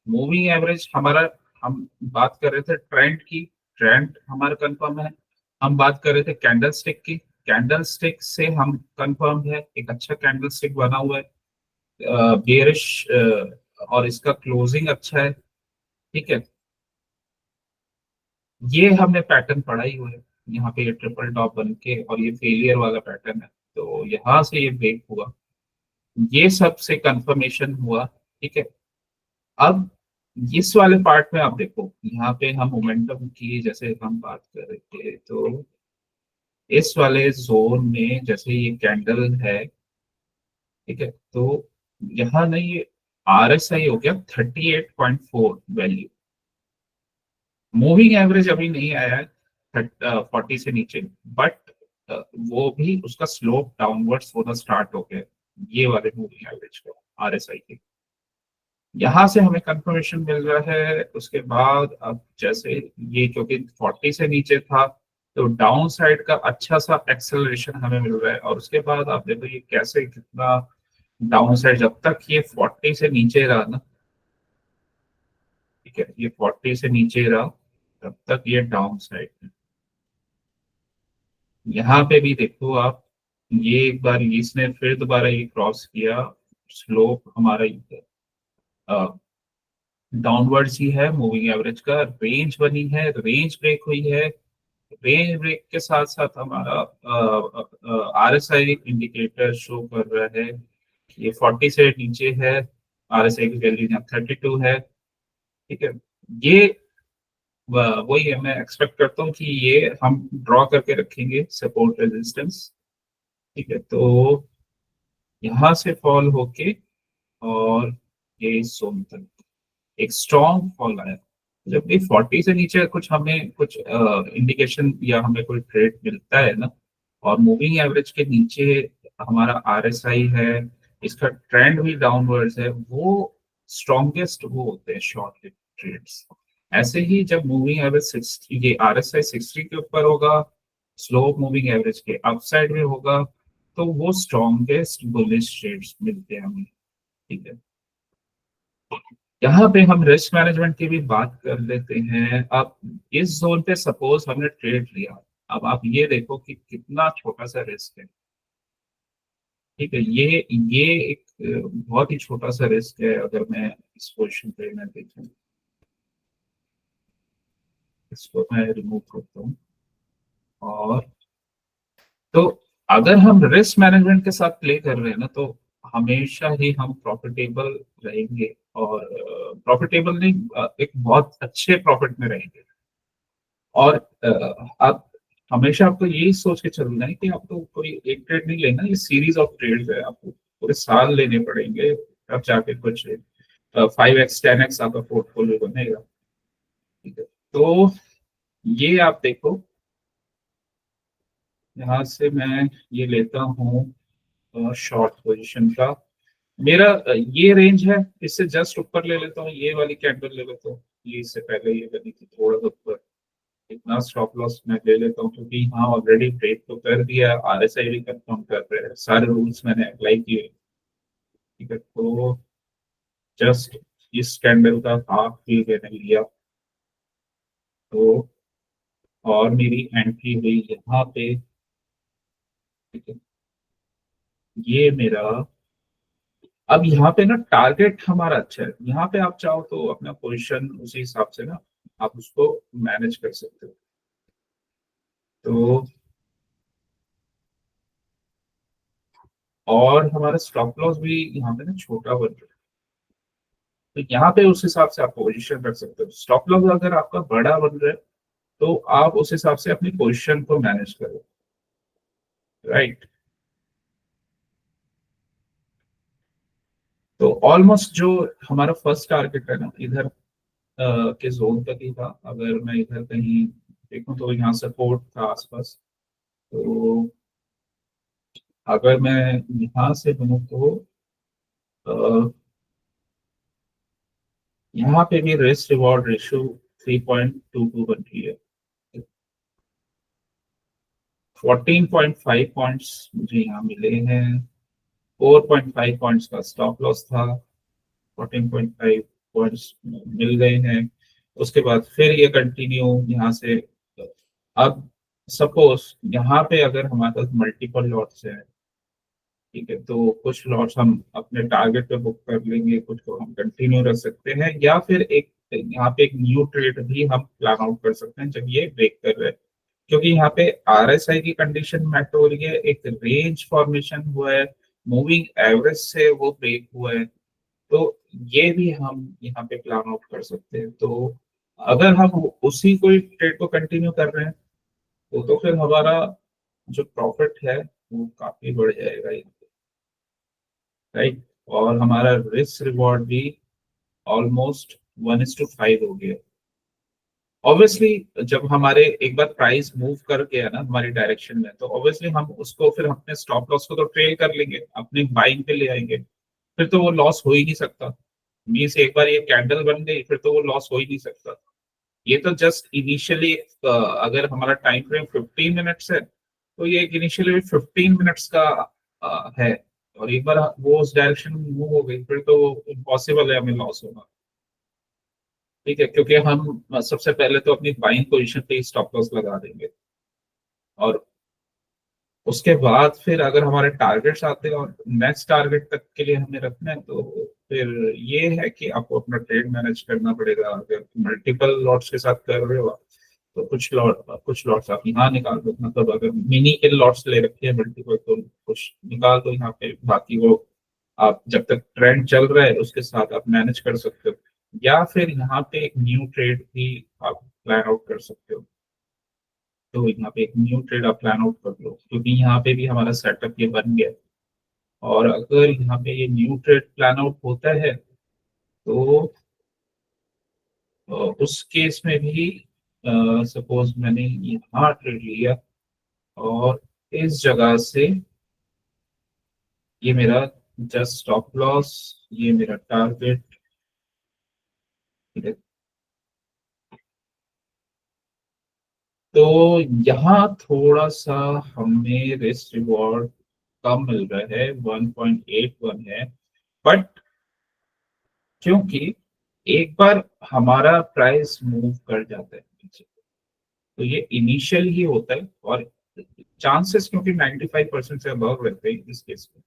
मूविंग एवरेज हमारा, हम बात कर रहे थे ट्रेंड की, ट्रेंड हमारा कंफर्म है। हम बात कर रहे थे कैंडल स्टिक की, कैंडल स्टिक से हम कंफर्म है, एक अच्छा कैंडल स्टिक बना हुआ है, बेरिश, और इसका क्लोजिंग अच्छा है। ठीक है, ये हमने पैटर्न पढ़ा ही हुआ है। यहाँ पे ये ट्रिपल टॉप बन के, और ये फेलियर वाला पैटर्न है, तो यहाँ से ये ब्रेक हुआ, ये सब से कंफर्मेशन हुआ। ठीक है, अब इस वाले पार्ट में आप देखो, यहाँ पे हम मोमेंटम की जैसे हम बात कर रहे थे, तो इस वाले जोन में जैसे ये कैंडल है, ठीक है, तो यहाँ ना ये RSI हो गया 38.4 वैल्यू। मूविंग एवरेज अभी नहीं आया है 40 से नीचे, बट वो भी उसका स्लोप डाउनवर्ड्स होना स्टार्ट हो गया, ये वाले मूविंग एवरेज को, RSI के। यहाँ से हमें कंफर्मेशन मिल रहा है। उसके बाद अब जैसे ये क्योंकि 40 से नीचे था, तो डाउन साइड का अच्छा सा एक्सेलरेशन हमें मिल रहा है। और उसके बाद आप देखो ये कैसे, कितना डाउन साइड, जब तक ये 40 से नीचे रहा ना, ठीक है, ये 40 से नीचे रहा, तब तक ये डाउन साइड है। यहाँ पे भी देखो आप, ये एक बार इसने फिर दोबारा ये क्रॉस किया, स्लोप हमारा डाउनवर्ड्स ही है, मूविंग एवरेज का रेंज बनी है, रेंज ब्रेक हुई है। रेंज ब्रेक के साथ साथ हमारा RSI इंडिकेटर शो कर रहा है कि ये 40 से नीचे है, RSI की वैल्यू यहाँ 32 है। ठीक है, ये वही है, मैं एक्सपेक्ट करता हूँ कि ये हम ड्रॉ करके रखेंगे सपोर्ट रेजिस्टेंस। ठीक है, तो यहाँ से फॉल होके, और ये इस जोन तक एक स्ट्रॉन्ग फॉल आया। जब भी 40 से नीचे कुछ हमें कुछ इंडिकेशन या हमें कोई ट्रेड मिलता है ना, और मूविंग एवरेज के नीचे हमारा RSI है, इसका ट्रेंड भी डाउनवर्ड्स है, वो स्ट्रॉन्गेस्ट वो होते हैं शॉर्ट ट्रेड्स। ऐसे ही जब मूविंग एवरेज 60, ये RSI 60 के ऊपर होगा, स्लो मूविंग एवरेज के अपसाइड में होगा, तो वो स्ट्रॉन्गेस्ट बुलिश ट्रेड्स मिलते हैं हमें। ठीक है, यहाँ पे हम रिस्क मैनेजमेंट की भी बात कर लेते हैं। अब इस जोन पे सपोज हमने ट्रेड लिया, अब आप ये देखो कि कितना छोटा सा रिस्क है। ठीक है, ये एक बहुत ही छोटा सा रिस्क है। अगर मैं इस पोजिशन पे मैं देखूं, इसको मैं रिमूव करता हूँ, और तो अगर हम रिस्क मैनेजमेंट के साथ प्ले कर रहे हैं ना, तो हमेशा ही हम प्रॉफिटेबल रहेंगे, और प्रॉफिटेबल नहीं, एक बहुत अच्छे प्रॉफिट में रहेंगे। और आप हमेशा आपको यही सोच के चलना है कि आपको कोई एक ट्रेड नहीं लेना, ये सीरीज ऑफ ट्रेड्स है, आपको पूरे साल लेने पड़ेंगे, तब जाके कुछ 5x 10x आपका पोर्टफोलियो बनेगा। ठीक है, तो ये आप देखो, यहाँ से मैं ये लेता हूँ शॉर्ट पोजीशन का, मेरा ये रेंज है, इससे जस्ट ऊपर ले लेता हूँ, ये वाली कैंडल ले लेता हूँ, ये इससे पहले ये बनी थी थोड़ा सा ऊपर, इतना स्टॉप लॉस मैं ले लेता हूँ, क्योंकि हाँ ऑलरेडी ब्रेक तो कर दिया, RSI भी कंफर्म कर रहे हैं, सारे रूल्स मैंने अप्लाई किए। ठीक है, तो जस्ट इस कैंडल का हाफ भी मैंने लिया, तो और मेरी एंट्री हुई यहाँ पे। ठीक है, ये मेरा, अब यहाँ पे ना टारगेट हमारा अच्छा है, यहाँ पे आप चाहो तो अपना पोजीशन उसी हिसाब से ना आप उसको मैनेज कर सकते हो। तो और हमारा स्टॉप लॉस भी यहाँ पे ना छोटा बन रहा है, तो यहाँ पे उस हिसाब से आप पोजीशन रख सकते हो। स्टॉप लॉस अगर आपका बड़ा बन रहा है तो आप उस हिसाब से अपनी पोजीशन को मैनेज करो, राइट। तो ऑलमोस्ट जो हमारा फर्स्ट टारगेट है ना, इधर के जोन तक ही था। अगर मैं इधर कहीं देखूं तो यहाँ सपोर्ट था आसपास। तो अगर मैं यहाँ से बनूं तो अ, यहाँ पे भी रिस्क रिवॉर्ड रेशियो 3.22 बन रही है। 14.5 पॉइंट्स मुझे यहाँ मिले हैं। 4.5 पॉइंट्स का स्टॉप लॉस था, 14.5 पॉइंट्स मिल गए हैं। उसके बाद फिर ये कंटिन्यू यहाँ से। अब सपोज यहाँ पे अगर हमारे पास मल्टीपल लॉट्स है, ठीक है, तो कुछ लॉट्स हम अपने टारगेट पे बुक कर लेंगे, कुछ को हम कंटिन्यू रख सकते हैं, या फिर एक यहाँ पे एक न्यू ट्रेड भी हम प्लान आउट कर सकते हैं जब ये ब्रेक कर रहे हैं। क्योंकि यहाँ पे आरएसआई की कंडीशन मैटर हो रही है, एक रेंज फॉर्मेशन हुआ है, मूविंग एवरेज से वो ब्रेक हुआ है। तो ये भी हम यहाँ पे प्लान आउट कर सकते हैं। तो अगर हम उसी कोई ट्रेड को कंटिन्यू कर रहे हैं तो फिर हमारा जो प्रॉफिट है वो काफी बढ़ जाएगा, राइट। और हमारा रिस्क रिवॉर्ड भी ऑलमोस्ट 1:5 हो गया। ऑब्वियसली जब हमारे एक बार प्राइस मूव कर गया ना हमारी डायरेक्शन में, तो ऑब्वियसली हम उसको फिर अपने स्टॉप लॉस को तो ट्रेल कर लेंगे, अपने बाइंग पे ले आएंगे। फिर तो वो लॉस हो ही नहीं सकता। मीन्स एक बार ये कैंडल बन गई फिर तो वो लॉस हो ही नहीं सकता। ये तो जस्ट इनिशियली, अगर हमारा टाइम फ्रेम 15 मिनट्स है तो ये इनिशियली 15 मिनट्स का है। और एक बार वो उस डायरेक्शन में मूव हो गई फिर तो इम्पॉसिबल है हमें लॉस होना। ठीक है, क्योंकि हम सबसे पहले तो अपनी बाइंग पोजीशन पे स्टॉप लॉस लगा देंगे, और उसके बाद फिर अगर हमारे टारगेट्स आते हैं और नेक्स्ट टारगेट तक के लिए हमें रखना है, तो फिर ये है कि आपको अपना ट्रेड मैनेज करना पड़ेगा। अगर मल्टीपल लॉट्स के साथ कर रहे हो आप, तो कुछ लॉट्स आप यहाँ निकाल दो, मतलब अगर मिनी के लॉट्स ले रखे हैं मल्टीपल तो कुछ निकाल दो यहाँ पे, बाकी वो आप जब तक ट्रेंड चल रहा है उसके साथ आप मैनेज कर सकते हो। या फिर यहाँ पे एक न्यू ट्रेड भी आप प्लान आउट कर सकते हो। तो यहाँ पे एक न्यू ट्रेड आप प्लान आउट कर लो, क्योंकि यहाँ पे भी हमारा सेटअप ये बन गया। और अगर यहाँ पे ये न्यू ट्रेड प्लान आउट होता है तो उस केस में भी सपोज मैंने यहाँ ट्रेड लिया और इस जगह से ये मेरा जस्ट स्टॉप लॉस, ये मेरा टारगेट, ठीक है। तो यहाँ थोड़ा सा हमें रिस्क रिवॉर्ड कम मिल रहा है, 1.81 है। बट क्योंकि एक बार हमारा प्राइस मूव कर जाता है नीचे, तो ये इनिशियल ही होता है, और चांसेस क्योंकि 95% से अबव रहते हैं इस केस में।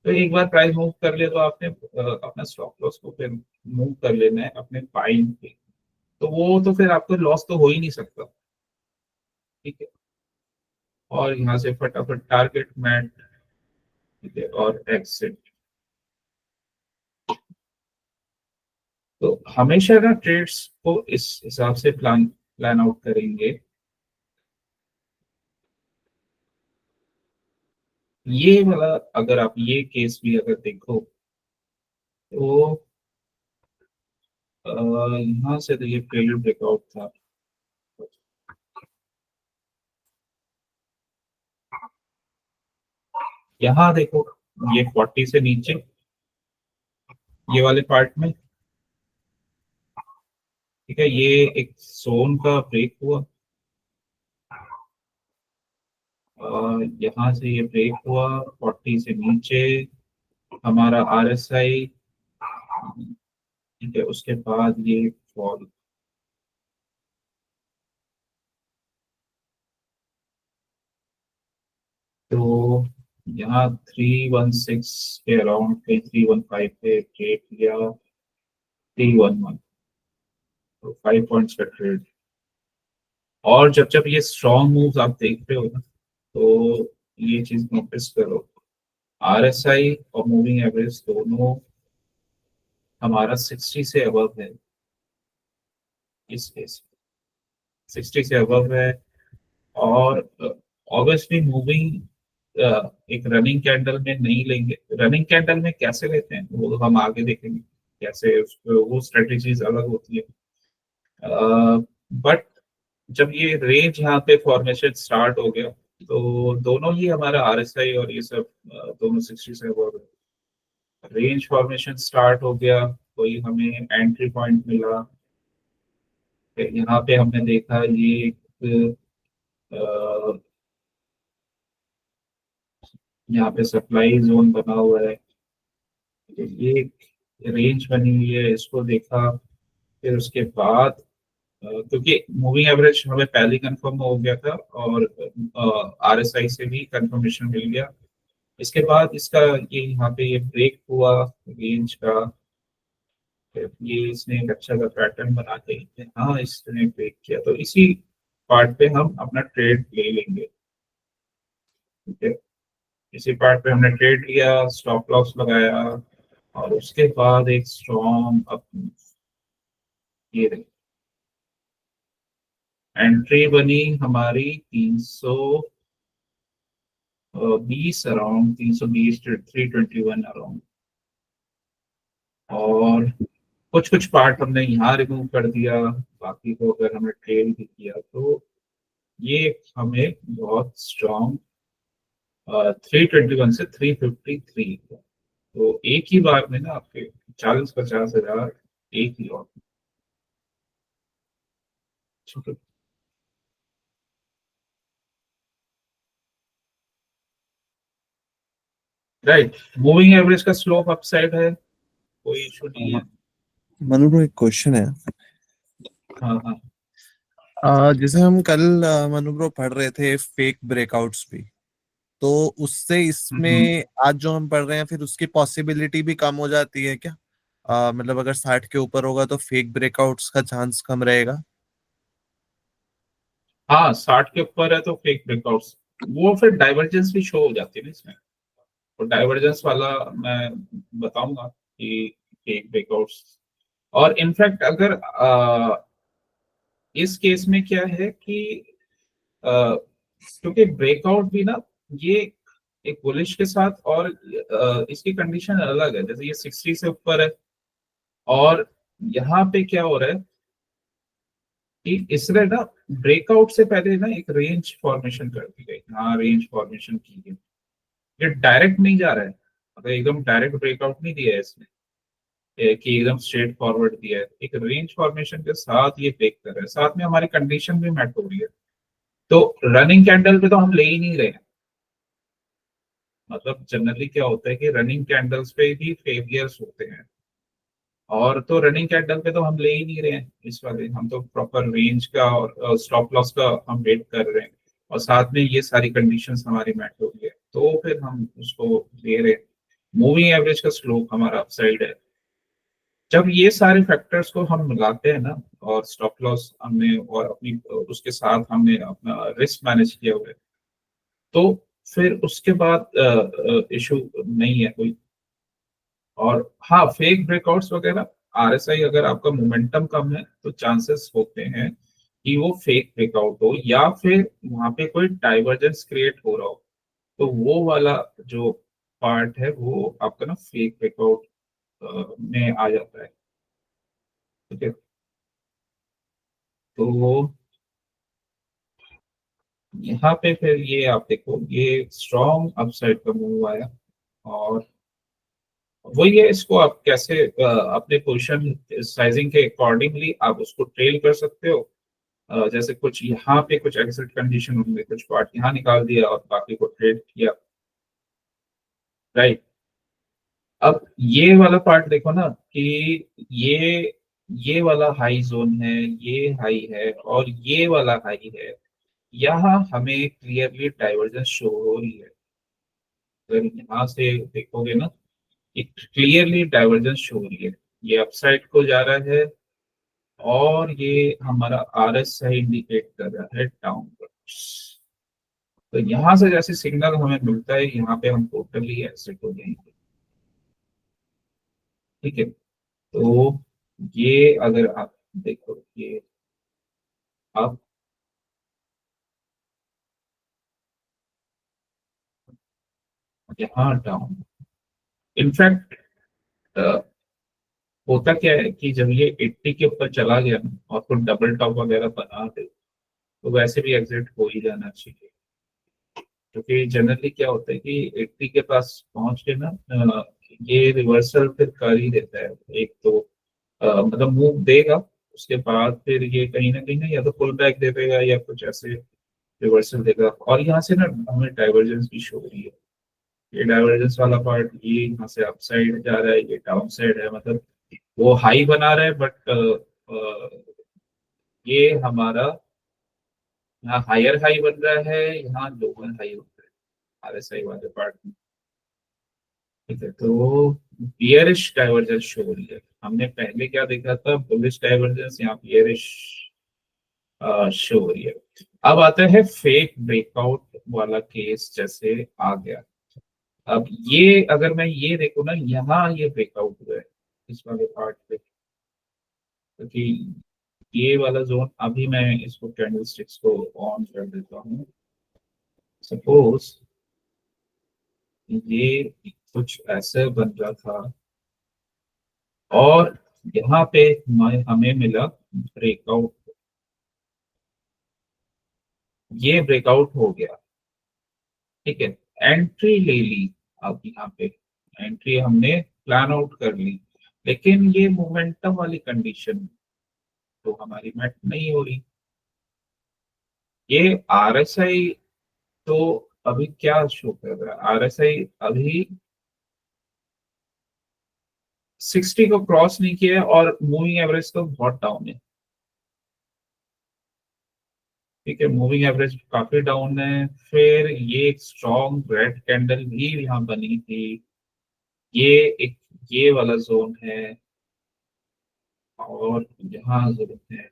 तो एक बार प्राइस मूव कर लिया तो आपने अपना स्टॉप लॉस को फिर मूव कर लेना है अपने बाइंग पे। तो वो तो फिर आपको लॉस तो हो ही नहीं सकता, ठीक है। और यहाँ से फटाफट टारगेट मैट, ठीक है, और एग्जिट। तो हमेशा ना ट्रेड्स को इस हिसाब से प्लान प्लान आउट करेंगे। ये वाला अगर आप ये केस भी अगर देखो तो यहाँ से तो ये फेलियर ब्रेकआउट था। यहाँ देखो, ये 40 से नीचे ये वाले पार्ट में, ठीक है, ये एक जोन का ब्रेक हुआ। यहाँ से ये ब्रेक हुआ 40 से नीचे, हमारा आरएसआई ठीक है, उसके बाद ये फॉल। तो यहाँ 316 के अराउंड पे, 315 पे ट्रेड किया, 311, तो 5 पॉइंट्स का ट्रेड। और जब जब ये स्ट्रॉन्ग मूव्स आप देख रहे हो ना, तो ये चीज नोटिस करो, आरएसआई और मूविंग एवरेज दोनों हमारा 60 से अबव है इस केस, 60 से अबव है। और ऑब्वियसली मूविंग एक रनिंग कैंडल में नहीं लेंगे। रनिंग कैंडल में कैसे लेते हैं वो हम आगे देखेंगे, कैसे उसको वो स्ट्रेटेजीज अलग होती है। बट जब ये रेंज यहाँ पे फॉर्मेशन स्टार्ट हो गया, तो दोनों ही हमारा आरएसआई और ये सब दोनों 60 से अबव है। रेंज फॉर्मेशन स्टार्ट हो गया, कोई हमें एंट्री पॉइंट मिला। फिर यहाँ पे हमने देखा ये एक अ, यहाँ पे सप्लाई जोन बना हुआ है, तो ये एक रेंज बनी हुई है, इसको देखा। फिर उसके बाद क्योंकि मूविंग एवरेज हमें पहले ही कंफर्म हो गया था, और आरएसआई से भी कंफर्मेशन मिल गया। इसके बाद इसका ये यहाँ पे ये ब्रेक हुआ रेंज का। फिर ये इसने एक अच्छा सा पैटर्न बना के, हाँ इसने ब्रेक किया, तो इसी पार्ट पे हम अपना ट्रेड ले लेंगे। ठीक है, इसी पार्ट पे हमने ट्रेड लिया, स्टॉप लॉस लगाया, और उसके बाद एक स्ट्रॉन्ग अप, ये रही एंट्री बनी हमारी 320 अराउंड, 320, 321 अराउंड। और कुछ कुछ पार्ट हमने यहाँ रिमूव कर दिया, बाकी को अगर हमने ट्रेल भी किया तो ये हमें बहुत स्ट्रॉन्ग 321 से 353, तो एक ही बार में ना आपके 40-50 हजार एक ही और। ठीक है, राइट। मूविंग एवरेज का स्लोप अपसाइड है, कोई इशू नहीं है। मनु ब्रो एक क्वेश्चन है। हाँ हाँ। जैसे हम कल मनु ब्रो पढ़ रहे थे फेक ब्रेकआउट्स भी, तो उससे हम्म। इसमें आज जो हम पढ़ रहे हैं फिर उसकी पॉसिबिलिटी भी कम हो जाती है क्या? मतलब अगर 60 के ऊपर होगा तो फेक ब्रेकआउट्स का चांस कम रहेगा। हाँ, 60 के ऊपर है तो फेक ब्रेकआउट्स, वो फिर डाइवर्जेंस भी शो हो जाती है ना इसमें। तो डाइवर्जेंस वाला मैं बताऊंगा कि फेक ब्रेकआउट्स। और इनफैक्ट अगर इस केस में क्या है कि क्योंकि ब्रेकआउट भी ना, ये एक बुलिश के साथ, और इसकी कंडीशन अलग है, जैसे ये 60 से ऊपर है, और यहाँ पे क्या हो रहा है कि इसने ना ब्रेकआउट से पहले ना एक रेंज फॉर्मेशन कर दी गई, हाँ रेंज फॉर्मेशन की गई। ये डायरेक्ट नहीं जा रहा है, मतलब एकदम डायरेक्ट ब्रेकआउट नहीं दिया है इसने, कि एकदम स्ट्रेट फॉरवर्ड दिया है। एक रेंज फॉर्मेशन के साथ ये ब्रेक कर रहा है, साथ में हमारी कंडीशन भी मैच हो रही है। तो रनिंग कैंडल पे तो हम ले ही नहीं रहे हैं। मतलब जनरली क्या होता है कि रनिंग कैंडल्स पे ही फेलियर्स होते हैं, और तो रनिंग कैंडल पे तो हम ले ही नहीं रहे हैं इस वाले, हम तो प्रॉपर रेंज का और स्टॉप लॉस का हम वेट कर रहे हैं, और साथ में ये सारी कंडीशंस हमारी मैच हो रही है, तो फिर हम उसको ले रहे हैं। मूविंग एवरेज का स्लोप हमारा अपसाइड है। जब ये सारे फैक्टर्स को हम मिलाते हैं ना, और स्टॉप लॉस हमने और अपनी उसके साथ हमने अपना रिस्क मैनेज किया हुआ है, तो फिर उसके बाद इशू नहीं है कोई। और हाँ, फेक ब्रेकआउट्स वगैरह, आरएसआई अगर आपका मोमेंटम कम है तो चांसेस होते हैं कि वो फेक ब्रेकआउट हो, या फिर वहां पे कोई डाइवर्जेंस क्रिएट हो रहा हो, तो वो वाला जो पार्ट है वो आपका ना फेक ब्रेकआउट में आ जाता है। ठीक है, तो यहाँ पे फिर ये आप देखो, ये स्ट्रॉन्ग अपसाइड का मूव आया, और वही है, इसको आप कैसे अपने पोजीशन साइजिंग के अकॉर्डिंगली आप उसको ट्रेल कर सकते हो। जैसे कुछ यहाँ पे कुछ एग्जिट कंडीशन होंगे, कुछ पार्ट यहाँ निकाल दिया और बाकी को ट्रेड किया, राइट। अब ये वाला पार्ट देखो ना कि ये वाला हाई जोन है, ये हाई है और ये वाला हाई है। यहाँ हमें क्लियरली डाइवर्जेंस शो हो रही है। अगर यहाँ से देखोगे ना, एक क्लियरली डाइवर्जेंस शो हो रही है। ये अपसाइड को जा रहा है और ये हमारा RSI इंडिकेट कर रहा है डाउनवर्ड। तो यहाँ से जैसे सिग्नल हमें मिलता है, यहाँ पे हम टोटली एग्जिट हो जाएंगे। ठीक है, तो ये अगर आप देखो, ये आप यहाँ डाउन, इनफैक्ट होता क्या है कि जब ये 80 के ऊपर चला गया ना और फिर डबल टॉप वगैरह बना दे, तो वैसे भी एग्जिट हो ही जाना चाहिए। क्योंकि जनरली क्या होता है कि 80 के पास पहुंच के ना ये रिवर्सल फिर कर ही देता है। एक तो मतलब मूव देगा, उसके बाद फिर ये कहीं ना या तो पुल बैक दे देगा या कुछ ऐसे रिवर्सल देगा। और यहाँ से ना हमें डाइवर्जेंस भी शो हो रही है। ये डाइवर्जेंस वाला पार्ट, ये यहाँ से अप साइड जा रहा है, ये डाउन साइड है। मतलब वो हाई बना रहा है, बट ये हमारा यहाँ हायर हाई बन रहा है, यहाँ लोअर हाई बन रहा है RSI वाले पार्ट में। ठीक है, तो बियरिश डाइवर्जेंस शो हो रही है। हमने पहले क्या देखा था, बुलिश डाइवर्जेंस, यहाँ बियरिश शो हो रही है। अब आता है फेक ब्रेकआउट वाला केस, जैसे आ गया। अब ये अगर मैं ये देखूँ ना, यहाँ ये ब्रेकआउट हुआ है इस वाले पार्ट पे, क्योंकि ये वाला जोन, अभी मैं इसको कैंडलस्टिक्स को ऑन कर देता हूँ। सपोज ये कुछ ऐसे बन रहा था और यहाँ पे हमें मिला ब्रेकआउट, ये ब्रेकआउट हो गया। ठीक है, एंट्री ले ली। अब यहाँ पे एंट्री हमने प्लान आउट कर ली, लेकिन ये मोमेंटम वाली कंडीशन तो हमारी मैच नहीं हो रही। ये RSI तो अभी क्या शो कर रहा है, RSI अभी 60 को क्रॉस नहीं किया है और मूविंग एवरेज तो बहुत डाउन है। ठीक है, मूविंग एवरेज काफी डाउन है। फिर ये एक स्ट्रॉन्ग रेड कैंडल भी यहाँ बनी थी। ये एक ये वाला जोन है और यहाँ जोन है।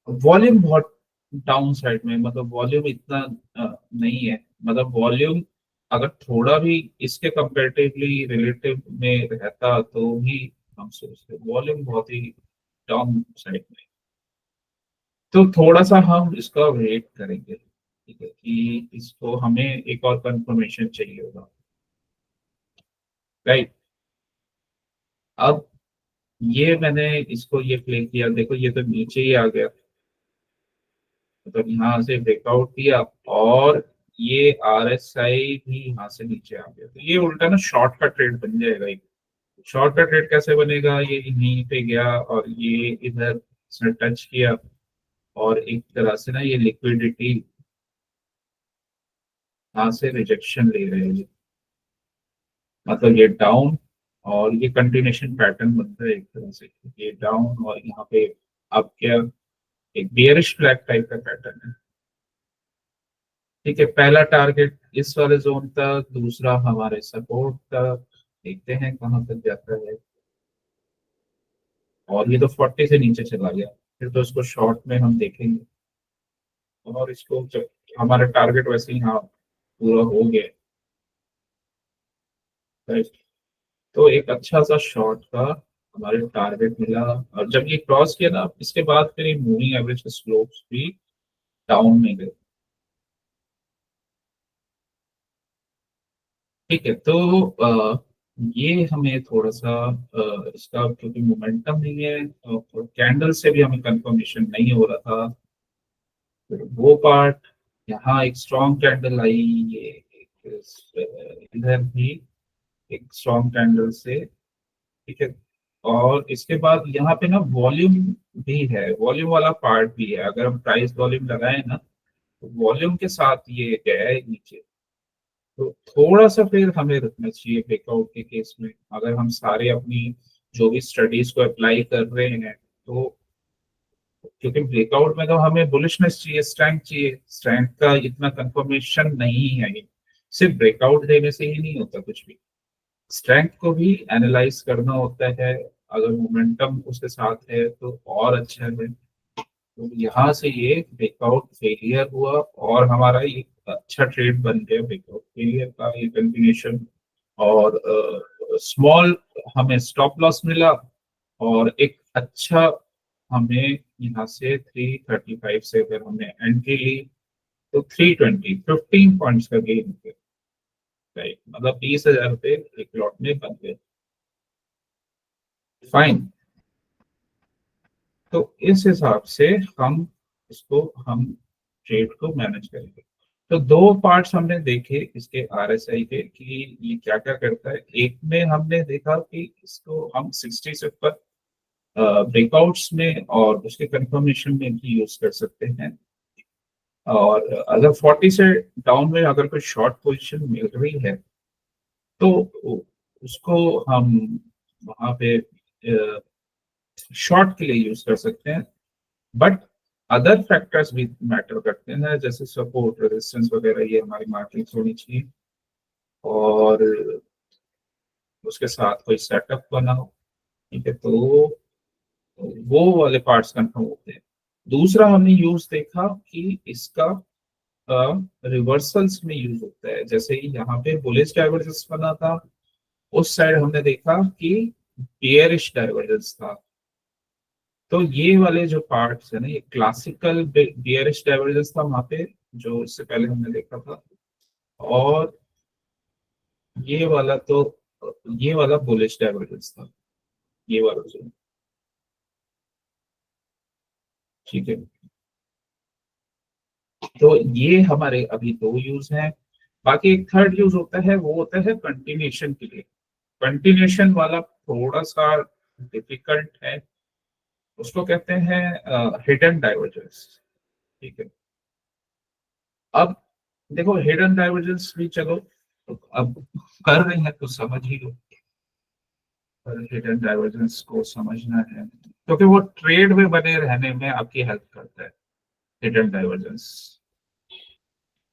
वॉल्यूम बहुत डाउन साइड में, मतलब वॉल्यूम इतना नहीं है। मतलब वॉल्यूम अगर थोड़ा भी इसके कंपेरेटिवली रिलेटिव में रहता तो भी हम सोचते, वॉल्यूम बहुत ही डाउन साइड में। तो थोड़ा सा हम इसका वेट करेंगे। ठीक है, कि इसको हमें एक और कंफर्मेशन चाहिए होगा। राइट, अब ये मैंने इसको ये प्ले किया, देखो ये तो नीचे ही आ गया। मतलब यहाँ से ब्रेकआउट किया और ये RSI भी यहाँ से नीचे आ गया, तो ये उल्टा ना शॉर्ट का ट्रेड बन जाएगा। एक शॉर्ट का ट्रेड कैसे बनेगा, ये यहीं पे गया और ये इधर इसने टच किया और एक तरह से ना ये लिक्विडिटी यहाँ से रिजेक्शन ले रहे हैं। मतलब ये डाउन और ये कंटिन्यूशन पैटर्न बनता है एक तरह से, ये डाउन और यहाँ पे अब क्या, एक बियरिश फ्लैग टाइप का पैटर्न है। ठीक है, पहला टारगेट इस वाले जोन तक, दूसरा हमारे सपोर्ट तक। देखते हैं कहाँ तक जाता है। और ये तो 40 से नीचे चला गया, फिर तो इसको शॉर्ट में हम देखेंगे। और इसको जब हमारा टारगेट वैसे ही हाँ पूरा हो गया, राइट, तो एक अच्छा सा शॉर्ट का हमारे टारगेट मिला। और जब ये क्रॉस किया ना, इसके बाद फिर ये मूविंग एवरेज के स्लोप्स भी डाउन में गए। ठीक है, तो ये हमें थोड़ा सा इसका क्योंकि मोमेंटम नहीं है तो कैंडल से भी हमें कंफर्मेशन नहीं हो रहा था। फिर वो पार्ट, यहाँ एक स्ट्रॉन्ग कैंडल आई, ये इधर भी एक स्ट्रॉन्ग कैंडल से। ठीक है, और इसके बाद यहाँ पे ना वॉल्यूम भी है, वॉल्यूम वाला पार्ट भी है। अगर हम प्राइस वॉल्यूम लगाए ना, तो वॉल्यूम के साथ ये गया है नीचे। तो थोड़ा सा फिर हमें रुकना चाहिए ब्रेकआउट के केस में। अगर हम सारे अपनी जो भी स्टडीज को अप्लाई कर रहे हैं, तो क्योंकि ब्रेकआउट में तो हमें बुलिशनेस चाहिए, स्ट्रेंथ चाहिए, स्ट्रेंथ का इतना कंफर्मेशन नहीं है ये। सिर्फ ब्रेकआउट देने से ही नहीं होता कुछ भी, स्ट्रेंथ को भी एनालाइज करना होता है। अगर मोमेंटम उसके साथ है तो और अच्छा है। तो यहाँ से ये ब्रेकआउट फेलियर हुआ और हमारा ये अच्छा ट्रेड बन गया ब्रेकआउट फेलियर का ये कंटिन्यूशन। और स्मॉल हमें स्टॉप लॉस मिला, और एक अच्छा हमें यहाँ से 335 से अगर हमने एंट्री ली तो 320 15 पॉइंट्स का गेन हो गया। राइट, मतलब 20,000 रुपये एक लॉट में बन गए। फाइन। तो इस हिसाब से हम इसको हम ट्रेड को मैनेज करेंगे। तो दो पार्ट्स हमने देखे इसके आरएसआई के कि ये क्या क्या करता है। एक में हमने देखा कि इसको हम 60 से ऊपर ब्रेकआउट्स में और उसके कंफर्मेशन में भी यूज कर सकते हैं। और अगर 40 से डाउन में अगर कोई शॉर्ट पोजीशन मिल रही है तो उसको हम वहां पे शॉर्ट के लिए यूज कर सकते हैं। बट अदर फैक्टर्स भी मैटर करते हैं, जैसे सपोर्ट रेजिस्टेंस वगैरह, ये हमारी मार्किंग होनी चाहिए। और उसके साथ कोई सेटअप बना हो, ठीक है, तो वो वाले पार्ट्स कंफर्म होते हैं। दूसरा हमने यूज देखा कि इसका रिवर्सल्स में यूज होता है। जैसे ही यहाँ पे बुलिश डाइवर्जेंस बना था, उस साइड हमने देखा कि बियरिश डाइवर्जेंस था। तो ये वाले जो पार्ट्स है ना, ये क्लासिकल बियरिश डाइवर्जेंस था वहां पे, जो इससे पहले हमने देखा था। और ये वाला तो ये वाला बुलिश डाइवर्जेंस था, ये वाला जो, ठीक है। तो ये हमारे अभी दो यूज हैं। बाकी एक थर्ड यूज होता है, वो होता है कंटिन्यूशन के लिए। कंटिन्यूशन वाला थोड़ा सा डिफिकल्ट है, उसको कहते हैं हिडन डाइवर्जेंस, ठीक है। अब देखो हिडन डाइवर्जेंस भी चलो, तो अब कर रहे हैं तो समझ ही लो। पर हिडन डाइवर्जेंस को समझना है क्योंकि वो ट्रेड में बने रहने में आपकी हेल्प करता है, हिडन डाइवर्जेंस।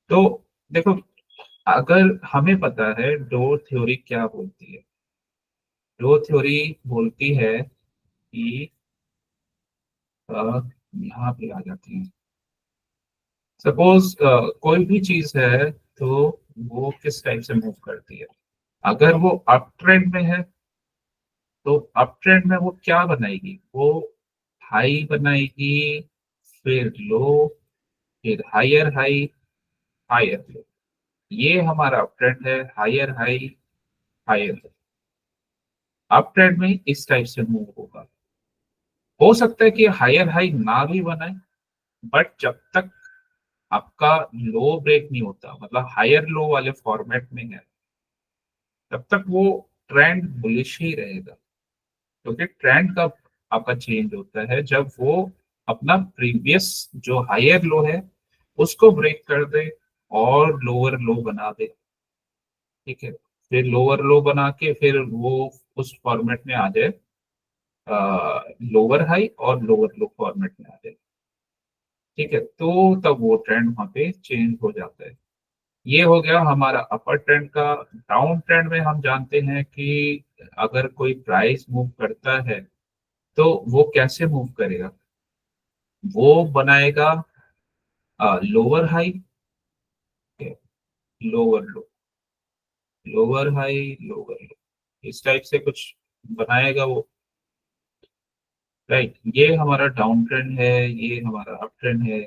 तो देखो, अगर हमें पता है डो थ्योरी क्या बोलती है, डो थ्योरी बोलती है कि यहाँ पे आ जाती है। सपोज कोई भी चीज है तो वो किस टाइप से मूव करती है। अगर वो अप ट्रेंड में है तो अप ट्रेंड में वो क्या बनाएगी, वो हाई बनाएगी, फिर लो, फिर हायर हाई, हायर लो। ये हमारा अप ट्रेंड है, higher high, higher. Up trend में इस टाइप से मूव होगा। हो सकता है कि हायर हाई ना भी बनाए, बट जब तक आपका लो ब्रेक नहीं होता, मतलब हायर लो वाले फॉर्मेट में है, तब तक वो ट्रेंड बुलिश ही रहेगा। क्योंकि ट्रेंड कब आपका चेंज होता है, जब वो अपना प्रीवियस जो हायर लो है उसको ब्रेक कर दे और लोअर लो बना दे, ठीक है। फिर लोअर लो बना के फिर वो उस फॉर्मेट में आ जाए, लोअर हाई और लोअर लो फॉर्मेट में आ जाए, ठीक है। तो तब वो ट्रेंड वहां पे चेंज हो जाता है। ये हो गया हमारा अपर ट्रेंड का। डाउन ट्रेंड में हम जानते हैं कि अगर कोई प्राइस मूव करता है तो वो कैसे मूव करेगा, वो बनाएगा लोअर हाई, लोअर लो, लोअर हाई, लोअर लो, इस टाइप से कुछ बनाएगा वो। राइट, ये हमारा डाउन ट्रेंड है, ये हमारा अप ट्रेंड है।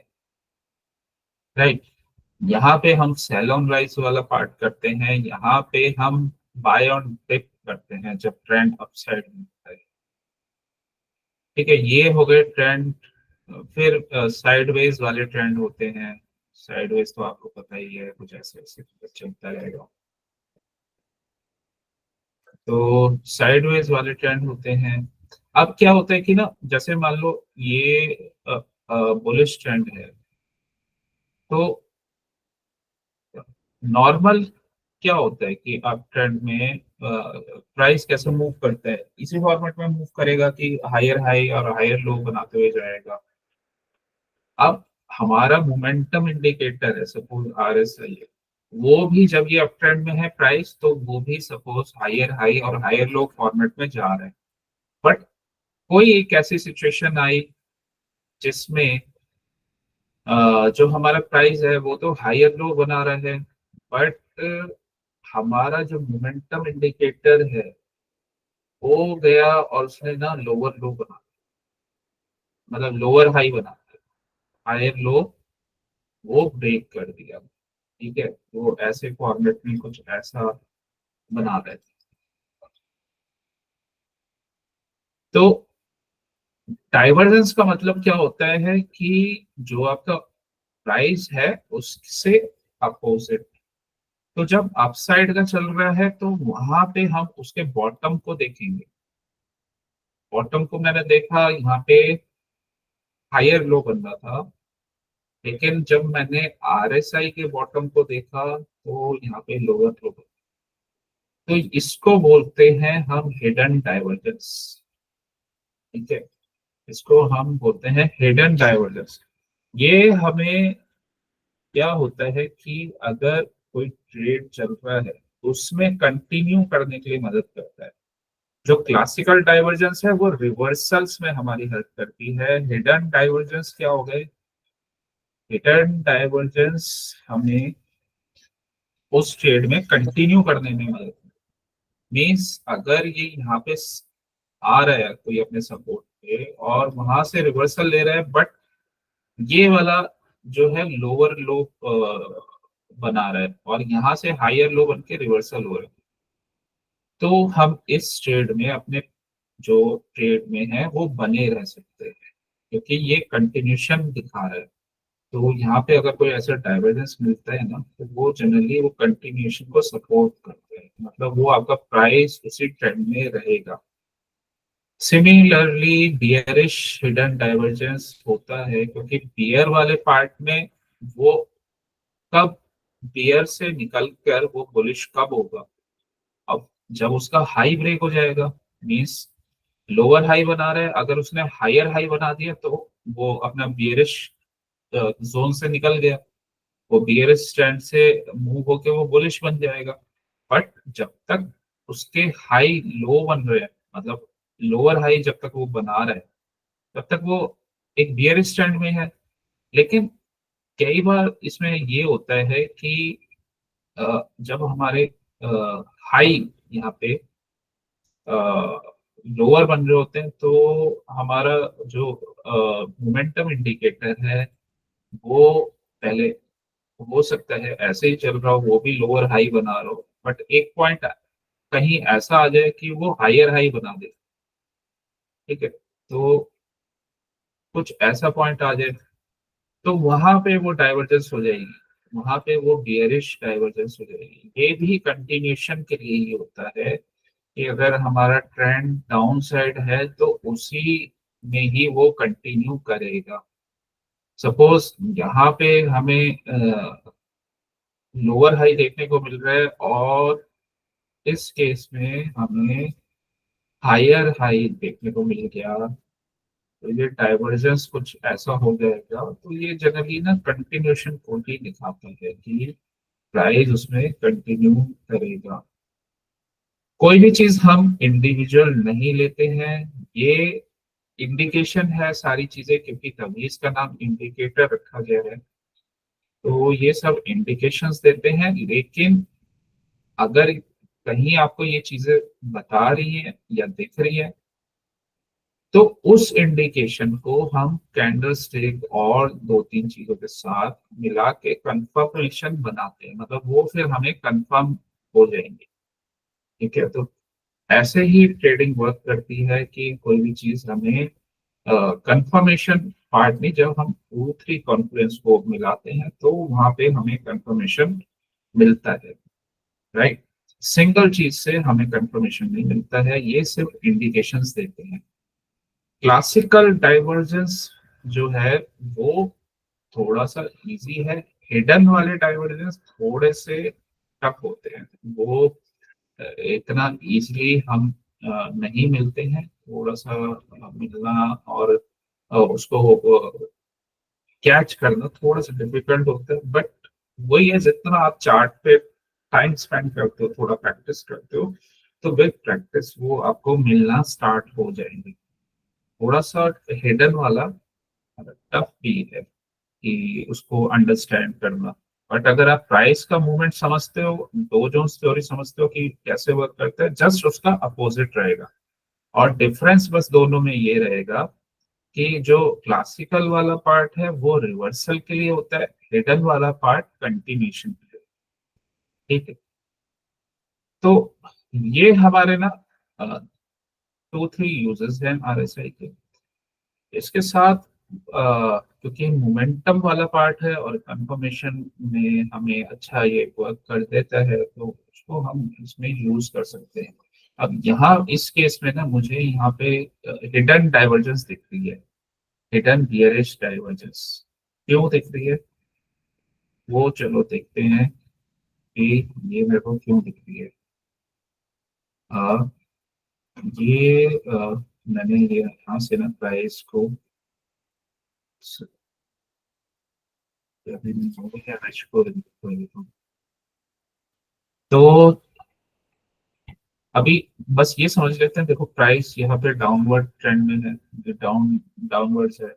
राइट, यहाँ पे हम सेल ऑन राइज वाला पार्ट करते हैं, यहाँ पे हम बाय ऑन डिप करते हैं जब ट्रेंड अपसाइड में होता है, ठीक है। ये हो गए ट्रेंड। फिर साइडवेज वाले ट्रेंड होते हैं। साइडवेज तो आपको पता ही है, कुछ ऐसे ऐसे चलता रहेगा। तो साइडवेज वाले ट्रेंड होते हैं। अब क्या होता है कि ना, जैसे मान लो ये बुलिश ट्रेंड है, तो नॉर्मल क्या होता है कि अप ट्रेंड में प्राइस कैसे मूव करता है, इसी फॉर्मेट में मूव करेगा कि हायर हाई और हायर लो बनाते हुए जाएगा। अब हमारा मोमेंटम इंडिकेटर है सपोज RSI है, वो भी जब ये अप ट्रेंड में है प्राइस, तो वो भी सपोज हायर हाई और हायर लो फॉर्मेट में जा रहा है। बट कोई एक ऐसी सिचुएशन आई जिसमें जो हमारा प्राइस है वो तो हायर लो बना रहा है, बट हमारा जो मोमेंटम इंडिकेटर है वो गया और उसने ना लोअर लो बना, मतलब लोअर हाई बना, हायर लो वो ब्रेक कर दिया। ठीक है, वो ऐसे फॉर्मेट में कुछ ऐसा बना रहे थे। तो डाइवर्जेंस का मतलब क्या होता है कि जो आपका प्राइस है उससे अपोजिट। तो जब अपसाइड का चल रहा है तो वहां पे हम उसके बॉटम को देखेंगे। बॉटम को मैंने देखा यहाँ पे हायर लो बन रहा था, लेकिन जब मैंने RSI के बॉटम को देखा तो यहाँ पे लोअर लो। तो इसको बोलते हैं हम हिडन डाइवर्जेंस। ठीक है, इसको हम बोलते हैं हिडन डाइवर्जेंस। ये हमें क्या होता है कि अगर कोई ट्रेड चल रहा है तो उसमें कंटिन्यू करने के लिए मदद करता है। जो क्लासिकल डाइवर्जेंस है वो रिवर्सल्स में हमारी हेल्प करती है। हिडन डाइवर्जेंस क्या हो गए? हिडन डाइवर्जेंस हमें उस ट्रेड में कंटिन्यू करने में मदद, मीन्स अगर ये यहाँ पे आ रहा है कोई अपने सपोर्ट पे और वहां से रिवर्सल ले रहा है, बट ये वाला जो है लोअर लो बना रहा है और यहाँ से हायर लो बन के रिवर्सल हो रहा है, तो हम इस ट्रेड में अपने जो ट्रेड में है वो बने रह सकते हैं, क्योंकि ये कंटिन्यूशन दिखा रहा है। तो यहाँ पे अगर कोई ऐसा डाइवर्जेंस मिलता है ना तो वो जनरली वो कंटिन्यूशन को सपोर्ट करते हैं, मतलब वो आपका प्राइस उसी ट्रेंड में रहेगा। सिमिलरली बियरिश हिडन डाइवर्जेंस होता है, क्योंकि बियर वाले पार्ट में वो कब बियर से निकल कर वो बुलिश कब होगा? अब जब उसका हाई ब्रेक हो जाएगा, मीन्स लोअर हाई बना रहा है, अगर उसने हायर हाई बना दिया तो वो अपना बियरिश जोन से निकल गया, वो बियरिश स्टैंड से मूव होके वो बुलिश बन जाएगा। बट जब तक उसके हाई लो बन रहे हैं, मतलब लोअर हाई जब तक वो बना रहा है तब तक वो एक बियर स्टैंड में है। लेकिन कई बार इसमें ये होता है कि जब हमारे हाई यहाँ पे लोअर बन रहे होते हैं तो हमारा जो मोमेंटम इंडिकेटर है वो पहले हो सकता है ऐसे ही चल रहा हो, वो भी लोअर हाई बना रहा हो, बट एक पॉइंट कहीं ऐसा आ जाए कि वो हायर हाई बना दे। ठीक है, तो कुछ ऐसा पॉइंट आ जाए तो वहां पे वो डाइवर्जेंस हो जाएगी, वहां पे वो बियरिश डाइवर्जेंस हो जाएगी। ये भी कंटिन्यूशन के लिए ही होता है कि अगर हमारा ट्रेंड डाउन साइड है तो उसी में ही वो कंटिन्यू करेगा। सपोज यहाँ पे हमें लोअर हाई देखने को मिल रहा है और इस केस में हमें हायर हाई देखने को मिल गया, तो ये डाइवर्जेंस कुछ ऐसा हो जाएगा। तो ये जनरली ना कंटिन्यूशन को ही दिखाता है कि प्राइस उसमें कंटिन्यू करेगा। कोई भी चीज हम इंडिविजुअल नहीं लेते हैं, ये इंडिकेशन है सारी चीजें, क्योंकि तभी इसका नाम इंडिकेटर रखा गया है। तो ये सब इंडिकेशंस देते हैं, लेकिन अगर कहीं आपको ये चीजें बता रही है या दिख रही है तो उस इंडिकेशन को हम कैंडल स्टिक और दो तीन चीजों के साथ मिला के कंफर्मेशन बनाते हैं, मतलब वो फिर हमें कंफर्म हो जाएंगे। ठीक है, तो ऐसे ही ट्रेडिंग वर्क करती है कि कोई भी चीज हमें कंफर्मेशन पार्ट में जब हम टू थ्री कॉन्फ्लुएंस को मिलाते हैं तो वहां पे हमें कंफर्मेशन मिलता है। राइट, सिंगल चीज से हमें कंफर्मेशन नहीं मिलता है, ये सिर्फ इंडिकेशंस देते हैं। क्लासिकल डाइवर्जेंस जो है वो थोड़ा सा इजी है, हिडन वाले डाइवर्जेंस थोड़े से टफ होते हैं, वो इतना इजीली हम नहीं मिलते हैं। थोड़ा सा मिलना और उसको कैच करना थोड़ा सा डिफिकल्ट होता है, बट वही है, जितना आप चार्ट पे टाइम स्पेंड करते हो, थोड़ा प्रैक्टिस करते हो, तो विद प्रैक्टिस वो आपको मिलना स्टार्ट हो जाएंगे। थोड़ा सा हिडन वाला टफ भी है कि उसको अंडरस्टैंड करना। बट अगर आप प्राइस का मूवमेंट समझते हो, दो जोन्स थ्योरी समझते हो कि कैसे वर्क करता है, जस्ट उसका अपोजिट रहेगा। और डिफरेंस बस दोनों में ये रहेगा कि जो क्लासिकल वाला पार्ट है वो रिवर्सल के लिए होता है, हिडन वाला पार्ट कंटिन्यूशन के लिए। ठीक है, तो ये हमारे ना 2-3 यूजेस हैं आरएसआई के। इसके साथ क्योंकि मोमेंटम वाला पार्ट है और कंफर्मेशन में हमें अच्छा ये वर्क कर देता है, तो उसको हम इसमें यूज कर सकते हैं। अब यहाँ इस केस में ना मुझे यहाँ पे हिडन डाइवर्जेंस दिख रही है, हिडन बियरिश डाइवर्जेंस। क्यों दिख रही है वो चलो देखते हैं कि ये मेरे को क्यों दिख रही है। आ, मैंने ये यहाँ से ना प्राइस को अभी नहीं होगा क्या, तो अभी बस ये समझ लेते हैं। देखो प्राइस यहाँ पे डाउनवर्ड ट्रेंड में है, जो डाउनवर्ड्स है।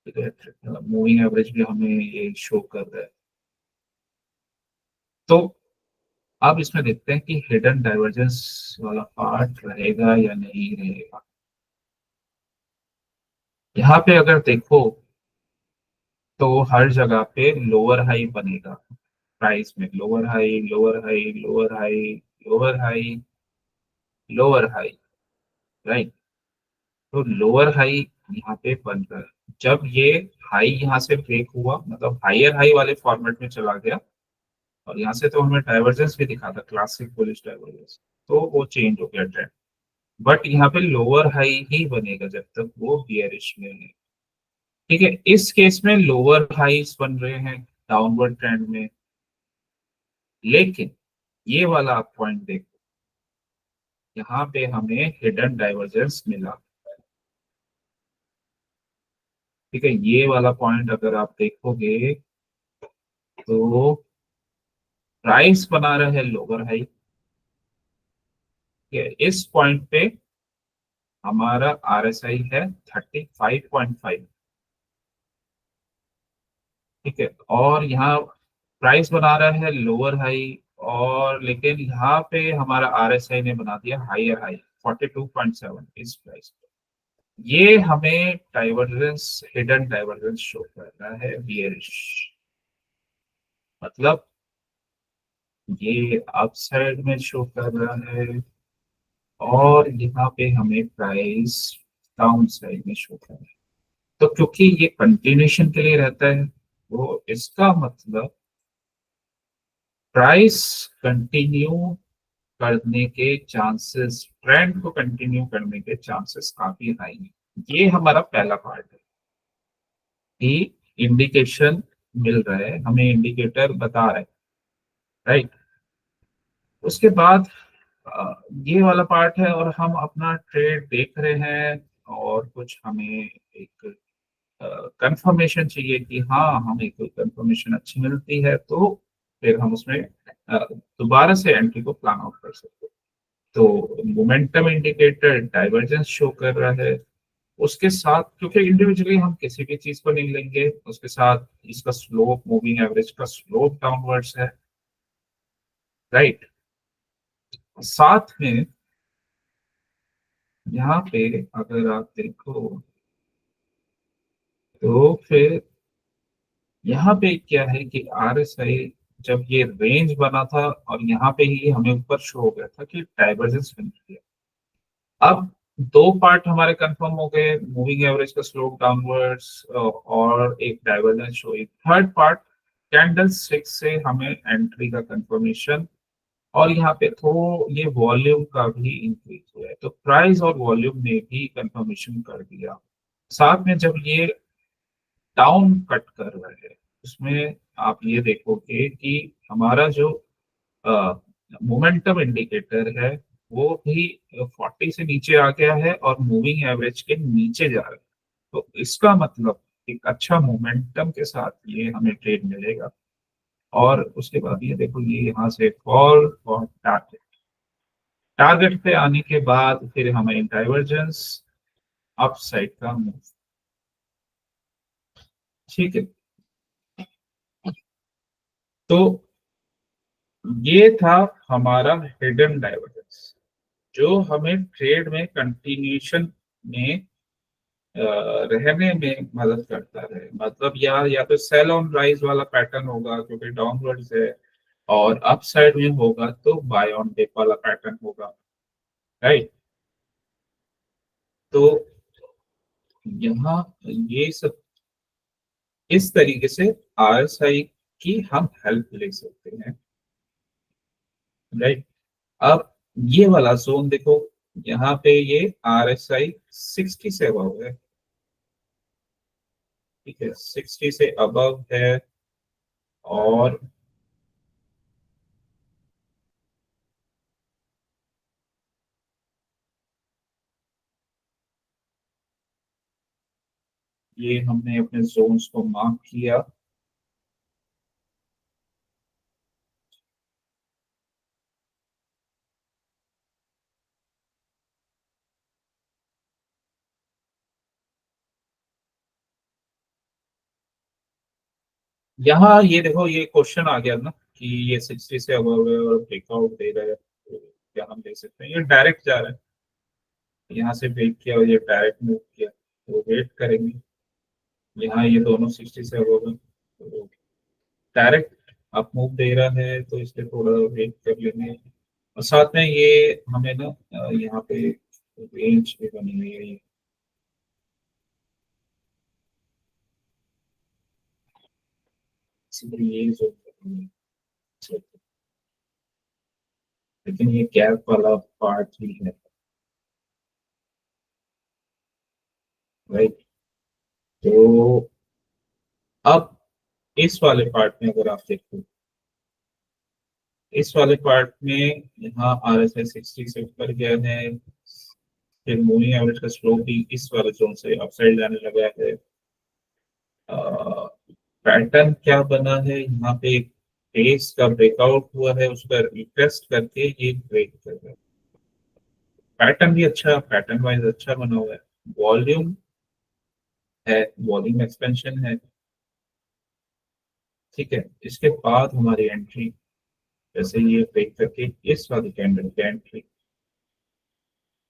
मूविंग एवरेज भी हमें ये शो कर रहा है। तो अब इसमें देखते हैं कि हिडन डाइवर्जेंस वाला पार्ट रहेगा या नहीं रहेगा। यहाँ पे अगर देखो तो हर जगह पे लोअर हाई बनेगा, प्राइस में lower high lower high lower high lower high lower high, right. तो लोअर हाई यहाँ पे बन रहा है। जब ये हाई यहाँ से ब्रेक हुआ, मतलब हायर हाई वाले फॉर्मेट में चला गया, और यहाँ से तो हमें डाइवर्जेंस भी दिखा था, क्लासिक बुलिश डाइवर्जेंस, तो वो चेंज हो गया ट्रेंड। बट यहाँ पे लोअर हाई ही बनेगा जब तक वो बियरिश में है। ठीक है, इस केस में लोअर हाईस बन रहे हैं डाउनवर्ड ट्रेंड में, लेकिन ये वाला आप पॉइंट देखो, यहाँ पे हमें हिडन डाइवर्जेंस मिला। ठीक है, ये वाला पॉइंट अगर आप देखोगे तो प्राइस बना रहा है लोअर हाई। ठीक है, इस पॉइंट पे हमारा आरएसआई है 35.5। ठीक है, और यहाँ प्राइस बना रहा है लोअर हाई, और लेकिन यहाँ पे हमारा आरएसआई ने बना दिया हायर हाई 42.7 इस प्राइस पे। ये हमें डाइवर्जेंस, हिडन डाइवर्जेंस शो कर रहा है बियरिश। मतलब ये अपसाइड में शो कर रहा है, और यहाँ पे हमें प्राइस डाउन साइड में शो कर रहा है। तो क्योंकि ये कंटिन्यूशन के लिए रहता है, तो इसका मतलब प्राइस कंटिन्यू करने के चांसेस, ट्रेंड को कंटिन्यू करने के चांसेस काफी हाई है। ये हमारा पहला पार्ट है कि इंडिकेशन मिल रहा है, हमें इंडिकेटर बता रहा है, राइट। उसके बाद ये वाला पार्ट है, और हम अपना ट्रेड देख रहे हैं, और कुछ हमें एक कंफर्मेशन चाहिए कि हाँ हमें कोई कंफर्मेशन अच्छी मिलती है, तो फिर हम उसमें दोबारा से एंट्री को प्लान आउट कर सकते हैं। तो मोमेंटम इंडिकेटर डाइवर्जेंस शो कर रहा है। उसके साथ क्योंकि इंडिविजुअली हम किसी भी चीज को नहीं लेंगे, उसके साथ इसका स्लोप, मूविंग एवरेज का स्लोप डाउनवर्ड्स है, राइट। साथ में यहाँ पे अगर आप देखो तो फिर यहाँ पे क्या है कि आरएसआई जब ये रेंज बना था, और यहाँ पे ही हमें ऊपर शो हो गया था कि डाइवर्जेंस बन गया। अब दो पार्ट हमारे कंफर्म हो गए, मूविंग एवरेज का स्लोप डाउनवर्ड्स और एक डाइवर्जेंस शो। एक थर्ड पार्ट कैंडल स्टिक से हमें एंट्री का कंफर्मेशन, और यहाँ पे तो ये वॉल्यूम का भी इंक्रीज हुआ है, तो प्राइस और वॉल्यूम ने भी कंफर्मेशन कर दिया। साथ में जब ये डाउन कट कर रहा है, उसमें आप ये देखोगे कि हमारा जो मोमेंटम इंडिकेटर है वो भी 40 से नीचे आ गया है और मूविंग एवरेज के नीचे जा रहा है। तो इसका मतलब एक अच्छा मोमेंटम के साथ ये हमें ट्रेड मिलेगा। और उसके बाद ये देखो ये यहाँ से फॉल और टारगेट, टारगेट पे आने के बाद फिर हमें डाइवर्जेंस अप साइड का मूव। ठीक है, तो ये था हमारा हिडन डाइवर्जेंस जो हमें ट्रेड में कंटिन्यूशन में रहने में मदद करता है। मतलब या तो सेल ऑन राइज वाला पैटर्न होगा क्योंकि डाउनवर्ड्स है, और अप साइड में होगा तो बाय ऑन डिप वाला पैटर्न होगा। राइट, तो यहाँ ये सब इस तरीके से आरएसआई की हम हेल्प ले सकते हैं। राइट, अब ये वाला जोन देखो, यहाँ पे ये आरएसआई 60 से अबव है। ठीक है, 60 से अबव है और ये हमने अपने जोन्स को मार्क किया। यहाँ ये देखो ये क्वेश्चन आ गया ना कि ये 60 से अबव है और ब्रेकआउट दे रहा है, तो क्या हम दे सकते हैं? ये डायरेक्ट जा रहा है, यहाँ से ब्रेक किया और ये डायरेक्ट मूव किया, तो वेट करेंगे। यहाँ ये दोनों 60 से अबव है, तो डायरेक्ट अप मूव दे रहा है, तो इसलिए थोड़ा वेट कर लेंगे। और साथ में ये हमें ना यहाँ पे रेंज भी बनी हुई है ये, इसीलिए ये जो लेकिन ये गैप वाला पार्ट भी है। राइट, तो अब इस वाले पार्ट में अगर आप देखो, इस वाले पार्ट में यहाँ आर एस आई 60 से ऊपर गया है, फिर मूविंग एवरेज का स्लोप भी इस वाले जोन से अपसाइड जाने लगा है। पैटर्न क्या बना है, यहाँ पे एक बेस का ब्रेकआउट हुआ है, उस पर रिटेस्ट करके ये ब्रेक कर रहा है। पैटर्न भी अच्छा, पैटर्न वाइज अच्छा बना हुआ है, वॉल्यूम है, वॉल्यूम एक्सपेंशन है। ठीक है, इसके बाद हमारी एंट्री, जैसे ये ब्रेक करके इस वाली कैंडल पे एंट्री,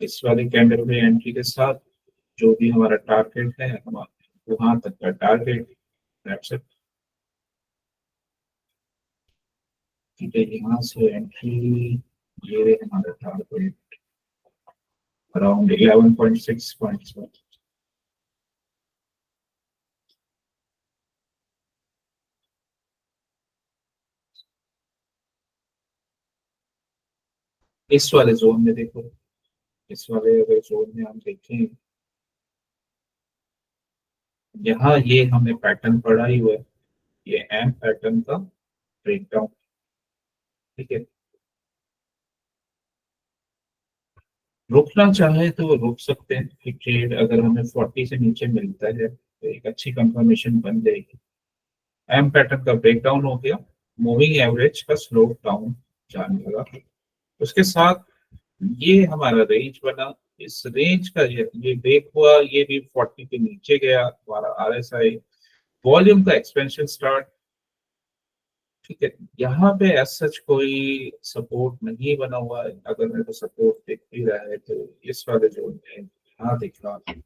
इस वाली कैंडल पे एंट्री के साथ जो भी हमारा टारगेट है हमारा वहां तक का टारगेट। That's it. ठीक है, यहाँ से एंट्री, ये हमारा टारगेट अराउंड 11.6 पॉइंट्स। इस वाले जोन में देखो, इस वाले अगर जोन में हम देखें, यहाँ ये हमें पैटर्न पड़ा ही हुआ है, ये एम पैटर्न का ब्रेकडाउन। ठीक है, रुकना चाहे तो रुक सकते हैं कि ट्रेड अगर हमें 40 से नीचे मिलता है तो एक अच्छी कंफर्मेशन बन जाएगी। एम पैटर्न का ब्रेकडाउन हो गया, मूविंग एवरेज का स्लो डाउन जाने लगा, उसके साथ ये हमारा रेंज बना। इस रेंज का ये ब्रेक हुआ, ये भी 40 के नीचे गया हमारा आरएसआई, वॉल्यूम का एक्सपेंशन स्टार्ट। ठीक है, यहाँ पे एज सच कोई सपोर्ट नहीं बना हुआ है, अगर मेरे को सपोर्ट दिख भी रहा है तो इस वाले जोन में यहाँ दिख रहा है।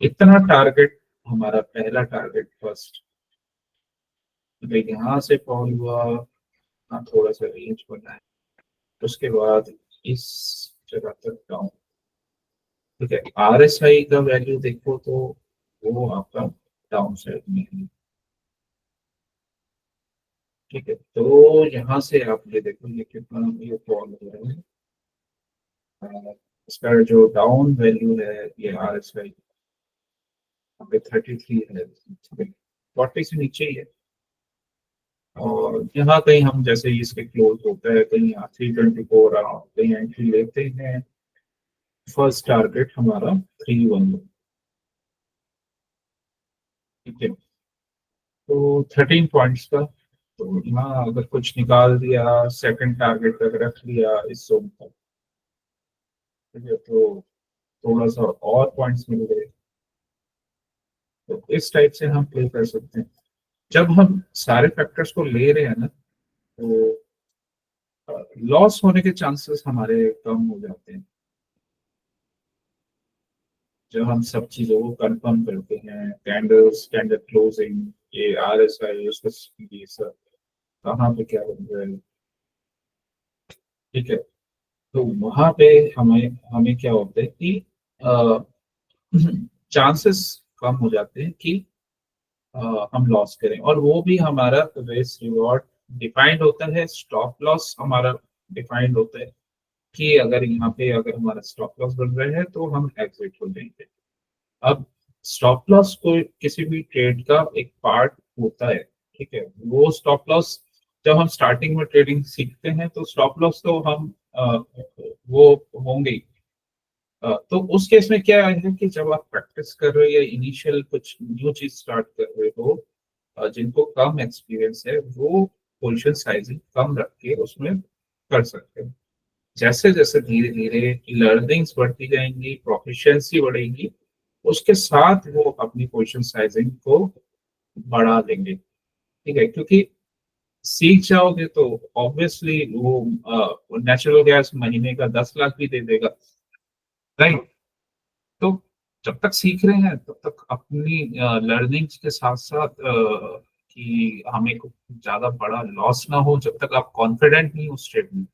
इतना टारगेट, हमारा पहला टारगेट फर्स्ट, यहाँ से फॉल हुआ, हाँ थोड़ा सा रेंज बना है, उसके बाद इस जगह तक डाउन। ठीक है, आरएसआई का वैल्यू देखो तो वो आपका डाउन साइड में है। ठीक है, तो यहाँ से आप ये देखो ये कितना ये फॉल हो रहा है। इसका जो डाउन वैल्यू है ये आरएसआई 33 है, 40 से नीचे ही है। और यहाँ कहीं हम जैसे ही इसके क्लोज होता है कहीं 324 कहीं एंट्री लेते हैं। फर्स्ट टारगेट हमारा 3-1, ठीक है। तो 13 पॉइंट्स का, तो यहाँ अगर कुछ निकाल दिया, सेकंड टारगेट तक रख लिया इस जोन तक, ठीक है, तो थोड़ा सा और पॉइंट्स मिल गए। तो इस टाइप से हम प्ले कर सकते हैं। जब हम सारे फैक्टर्स को ले रहे हैं ना, तो लॉस होने के चांसेस हमारे कम हो जाते हैं। जब हम सब चीजों को कंफर्म करते हैं, कैंडल्स, कैंडल क्लोजिंग, ये RSI, उसका ये सब कहाँ पे क्या बन रहा है, ठीक है। तो वहां पे हमें हमें क्या होता है कि चांसेस कम हो जाते हैं कि हम लॉस करें, और वो भी हमारा रिस्क रिवॉर्ड डिफाइंड होता है। स्टॉप लॉस हमारा डिफाइंड होता है कि अगर यहाँ पे अगर हमारा स्टॉप लॉस बन रहा है तो हम एग्जिट हो जाएंगे। अब स्टॉप लॉस कोई किसी भी ट्रेड का एक पार्ट होता है, ठीक है। वो स्टॉप लॉस जब हम स्टार्टिंग में ट्रेडिंग सीखते हैं तो स्टॉप लॉस तो हम वो होंगे ही। तो उस केस में क्या है कि जब आप प्रैक्टिस कर रहे हो या इनिशियल कुछ न्यू चीज स्टार्ट कर रहे हो, जिनको कम एक्सपीरियंस है वो पोजीशन साइजिंग कम रख के उसमें कर सकते हैं। जैसे जैसे धीरे धीरे लर्निंग्स बढ़ती जाएंगी, प्रोफिशिएंसी बढ़ेगी, उसके साथ वो अपनी पोजीशन साइजिंग को बढ़ा देंगे, ठीक है। क्योंकि सीख जाओगे तो ऑब्वियसली वो नेचुरल गैस महीने का 10 लाख भी दे देगा, राइट। तो जब तक सीख रहे हैं तब तक अपनी लर्निंग्स के साथ साथ कि हमें कुछ ज्यादा बड़ा लॉस ना हो, जब तक आप कॉन्फिडेंट नहीं उस ट्रेड में,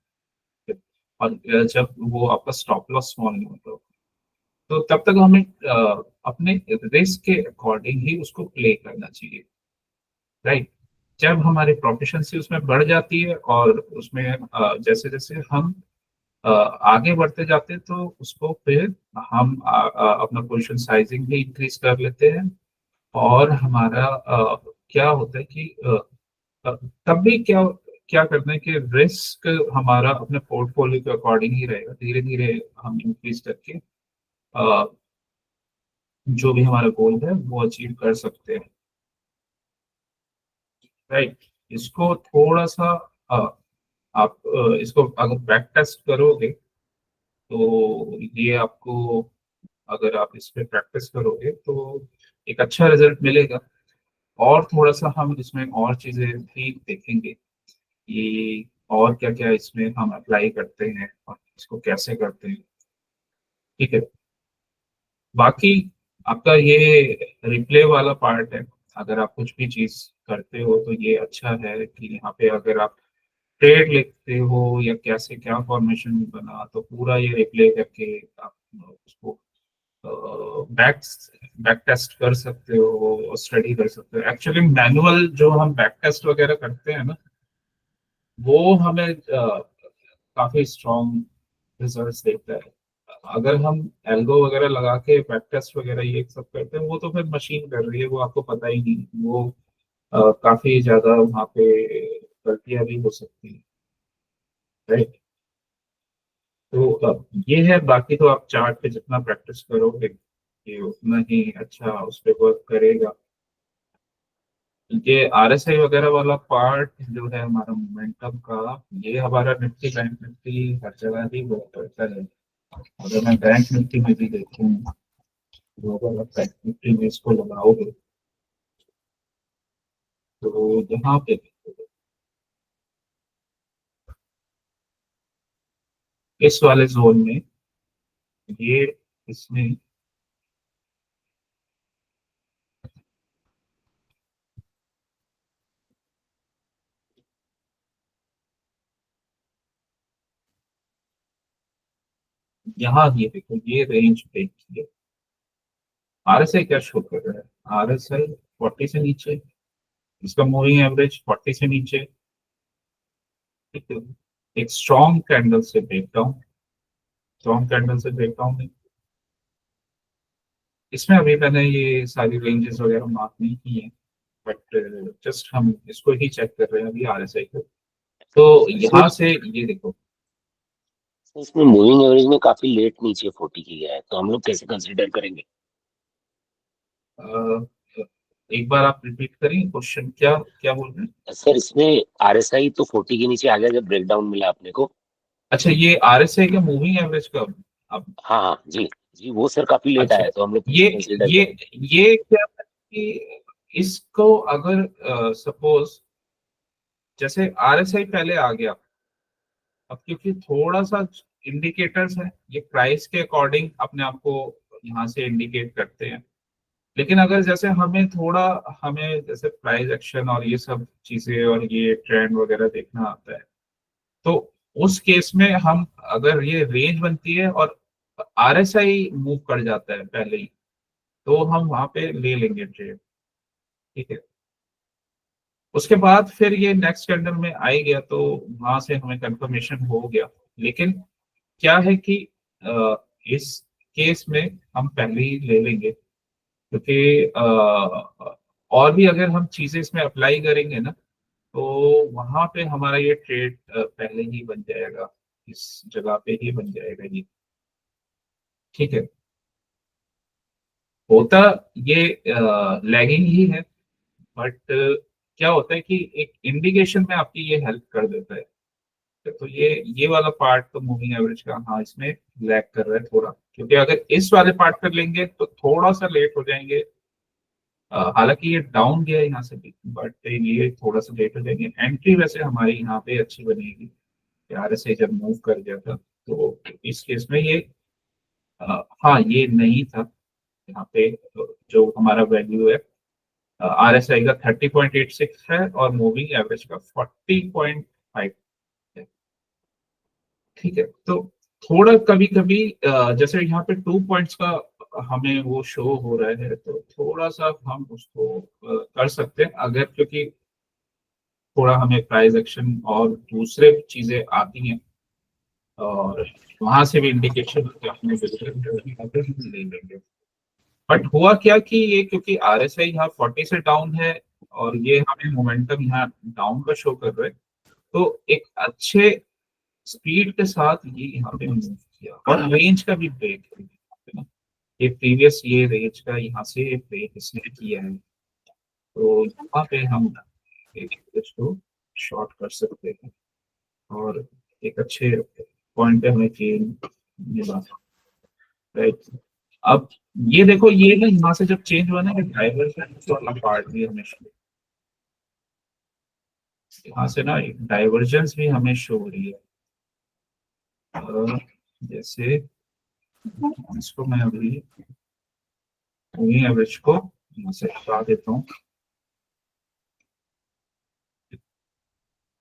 और जब वो आपका स्टॉप लॉस स्मॉल नहीं होता, तो तब तक हमें अपने रिस्क के अकॉर्डिंग ही उसको प्ले करना चाहिए, राइट। जब हमारी प्रोफिशिएंसी उसमें बढ़ जाती है और उसमें जैसे जैसे हम आगे बढ़ते जाते हैं तो उसको फिर हम अपना पोजीशन साइजिंग भी इंक्रीज कर लेते हैं। और हमारा क्या होता है कि तब भी क्या क्या करना है कि रिस्क हमारा अपने पोर्टफोलियो के अकॉर्डिंग ही रहेगा। धीरे धीरे हम इंक्रीज करके जो भी हमारा गोल है वो अचीव कर सकते हैं, राइट। इसको थोड़ा सा अ, आप इसको अगर बैक टेस्ट करोगे तो ये आपको, अगर आप इस पे प्रैक्टिस करोगे तो एक अच्छा रिजल्ट मिलेगा। और थोड़ा सा हम इसमें और चीजें भी देखेंगे कि और क्या क्या इसमें हम अप्लाई करते हैं और इसको कैसे करते हैं, ठीक है। बाकी आपका ये रिप्ले वाला पार्ट है। अगर आप कुछ भी चीज करते हो तो ये अच्छा है कि यहाँ पे अगर आप ट्रेड लिखते हो या कैसे क्या फॉर्मेशन बना, तो पूरा ये रिप्ले करके आप उसको बैक बैक टेस्ट कर सकते हो, स्टडी कर सकते हो। एक्चुअली मैनुअल जो हम बैक टेस्ट वगैरह करते हैं ना, वो हमें काफी स्ट्रॉन्ग रिजल्ट्स देता है। अगर हम एल्गो वगैरह लगा के बैक टेस्ट वगैरह ये सब करते हैं, वो तो फिर मशीन कर रही है, वो आपको पता ही नहीं। वो काफी ज्यादा वहाँ पे गलतियां भी हो सकती है, राइट। तो ये है। बाकी तो आप चार्ट पे जितना प्रैक्टिस करोगे ये उतना ही अच्छा उस पर वर्क करेगा। ये RSI वगैरह वाला पार्ट जो है हमारा मोमेंटम का, ये हमारा निफ्टी, बैंक निफ्टी हर जगह ही वर्क करता है। अगर मैं बैंक निफ्टी में भी देखूँ, तो अगर आप बैंक निफ्टी में इसको लगाओगे तो यहाँ पे इस वाले जोन में ये इसमें यहाँ ये देखो ये रेंज ब्रेक की है। RSI क्या शो कर रहा है? RSI 40 से नीचे, इसका मूविंग एवरेज 40 से नीचे, ठीक है। एक स्ट्रॉन्ग कैंडल से ब्रेकडाउन, स्ट्रॉन्ग कैंडल से ब्रेकडाउन है। इसमें अभी मैंने ये सारी रेंजेस वगैरह मार्क नहीं की है, बट जस्ट हम इसको ही चेक कर रहे हैं अभी RSI को। तो यहाँ सर से ये देखो, इसमें मूविंग एवरेज में काफी लेट नीचे 40 की गया है, तो हम लोग कैसे कंसिडर करेंगे? अ, एक बार आप रिपीट करें क्वेश्चन, क्या क्या बोल रहे हैं? सर इसमें आरएसआई तो 40 के नीचे आ गया जब ब्रेकडाउन मिला अपने को। अच्छा, ये RSI का मूविंग एवरेज का? अब हाँ हाँ जी। जी वो सर काफी लेट अच्छा, आया, तो हम लोग ये कैसे कंसिडर ये करेंगे? ये क्या है कि इसको अगर सपोज जैसे RSI पहले आ गया, अब क्योंकि थोड़ा सा इंडिकेटर्स है, ये प्राइस के अकॉर्डिंग अपने आप को यहाँ से इंडिकेट करते हैं। लेकिन अगर जैसे हमें जैसे प्राइस एक्शन और ये सब चीजें और ये ट्रेंड वगैरह देखना आता है, तो उस केस में हम, अगर ये रेंज बनती है और RSI मूव कर जाता है पहले ही, तो हम वहां पे ले लेंगे ट्रेड। ठीक है, उसके बाद फिर ये नेक्स्ट कैंडल में आ ही गया तो वहां से हमें कंफर्मेशन हो गया। लेकिन क्या है कि इस केस में हम पहले ही ले लेंगे, क्योंकि और भी अगर हम चीजें इसमें अप्लाई करेंगे ना, तो वहां पे हमारा ये ट्रेड पहले ही बन जाएगा, इस जगह पे ही बन जाएगा ये। ठीक है, होता ये लैगिंग ही है, बट क्या होता है कि एक इंडिकेशन में आपकी ये हेल्प कर देता है। तो ये वाला पार्ट तो मूविंग एवरेज का, हाँ, इसमें लैग कर रहा है थोड़ा, क्योंकि अगर इस वाले पार्ट पर लेंगे तो थोड़ा सा लेट हो जाएंगे। हालांकि ये डाउन गया है यहाँ से भी, बट ये थोड़ा सा लेट हो जाएंगे। एंट्री वैसे हमारी यहाँ पे अच्छी बनेगी, RSI जब मूव कर गया था, तो इस केस में ये हाँ, ये नहीं था यहाँ पे। जो हमारा वैल्यू है RSI का 30.86 है और मूविंग एवरेज का 40.5 है। ठीक है, तो थोड़ा कभी कभी जैसे यहाँ पे 2 पॉइंट्स का हमें वो शो हो रहा है, तो थोड़ा सा हम उसको कर सकते हैं, अगर क्योंकि थोड़ा हमें प्राइस एक्शन और दूसरे चीजें आती हैं, और वहां से भी इंडिकेशन अपने ले लेंगे। बट हुआ क्या कि ये क्योंकि RSI यहाँ 40 से डाउन है और ये हमें मोमेंटम यहाँ डाउन का शो कर रहा है, तो एक अच्छे स्पीड के साथ ये यहाँ पे मूव किया और रेंज का भी ब्रेक है ना। ये प्रीवियस ये रेंज का यहाँ से ब्रेक इसने किया है, तो यहाँ पे हम एक इसको शॉर्ट कर सकते हैं और एक अच्छे पॉइंट पे हमें गेन मिला। राइट, अब ये देखो, ये ना यहाँ से जब चेंज हुआ ना, डाइवर्जेंस वाला पार्ट भी हमें यहाँ से ना एक डाइवर्जेंस भी हमें शो हो रही है। जैसे इसको मैं अभी मूविंग एवरेज को यहाँ से हटा देता हूँ,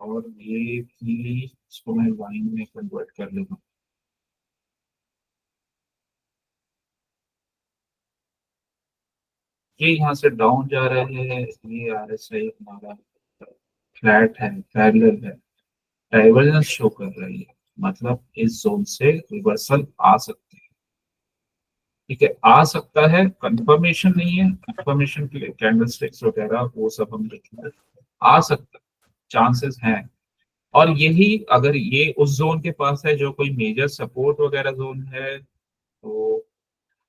और ये भी इसको मैं लाइन में कन्वर्ट कर लेता हूँ। ये यहाँ से डाउन जा रहा है, ये RSI हमारा फ्लैट है, पैरेलल है, डाइवर्जेंस शो कर रही है, मतलब इस जोन से रिवर्सल आ सकते हैं। ठीक है, आ सकता है, कंफर्मेशन नहीं है, कंफर्मेशन के लिए कैंडल स्टिक्स वगैरह वो सब हम देखेंगे। आ सकता, चांसेस हैं। और यही अगर ये उस जोन के पास है जो कोई मेजर सपोर्ट वगैरह जोन है, तो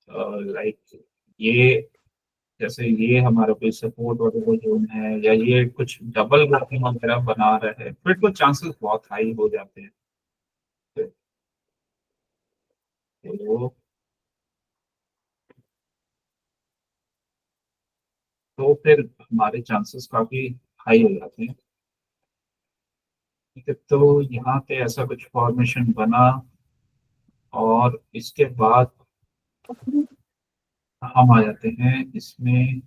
लाइक ये, जैसे ये हमारा कोई सपोर्ट वगैरह जोन है, या ये कुछ डबल ब्लॉकिंग वगैरह बना रहा है, फिर तो चांसेस बहुत हाई हो जाते हैं। तो फिर हमारे चांसेस काफी हाई हो जाते हैं। ठीक है, तो यहाँ पे ऐसा कुछ फॉर्मेशन बना, और इसके बाद हम आ जाते हैं इसमें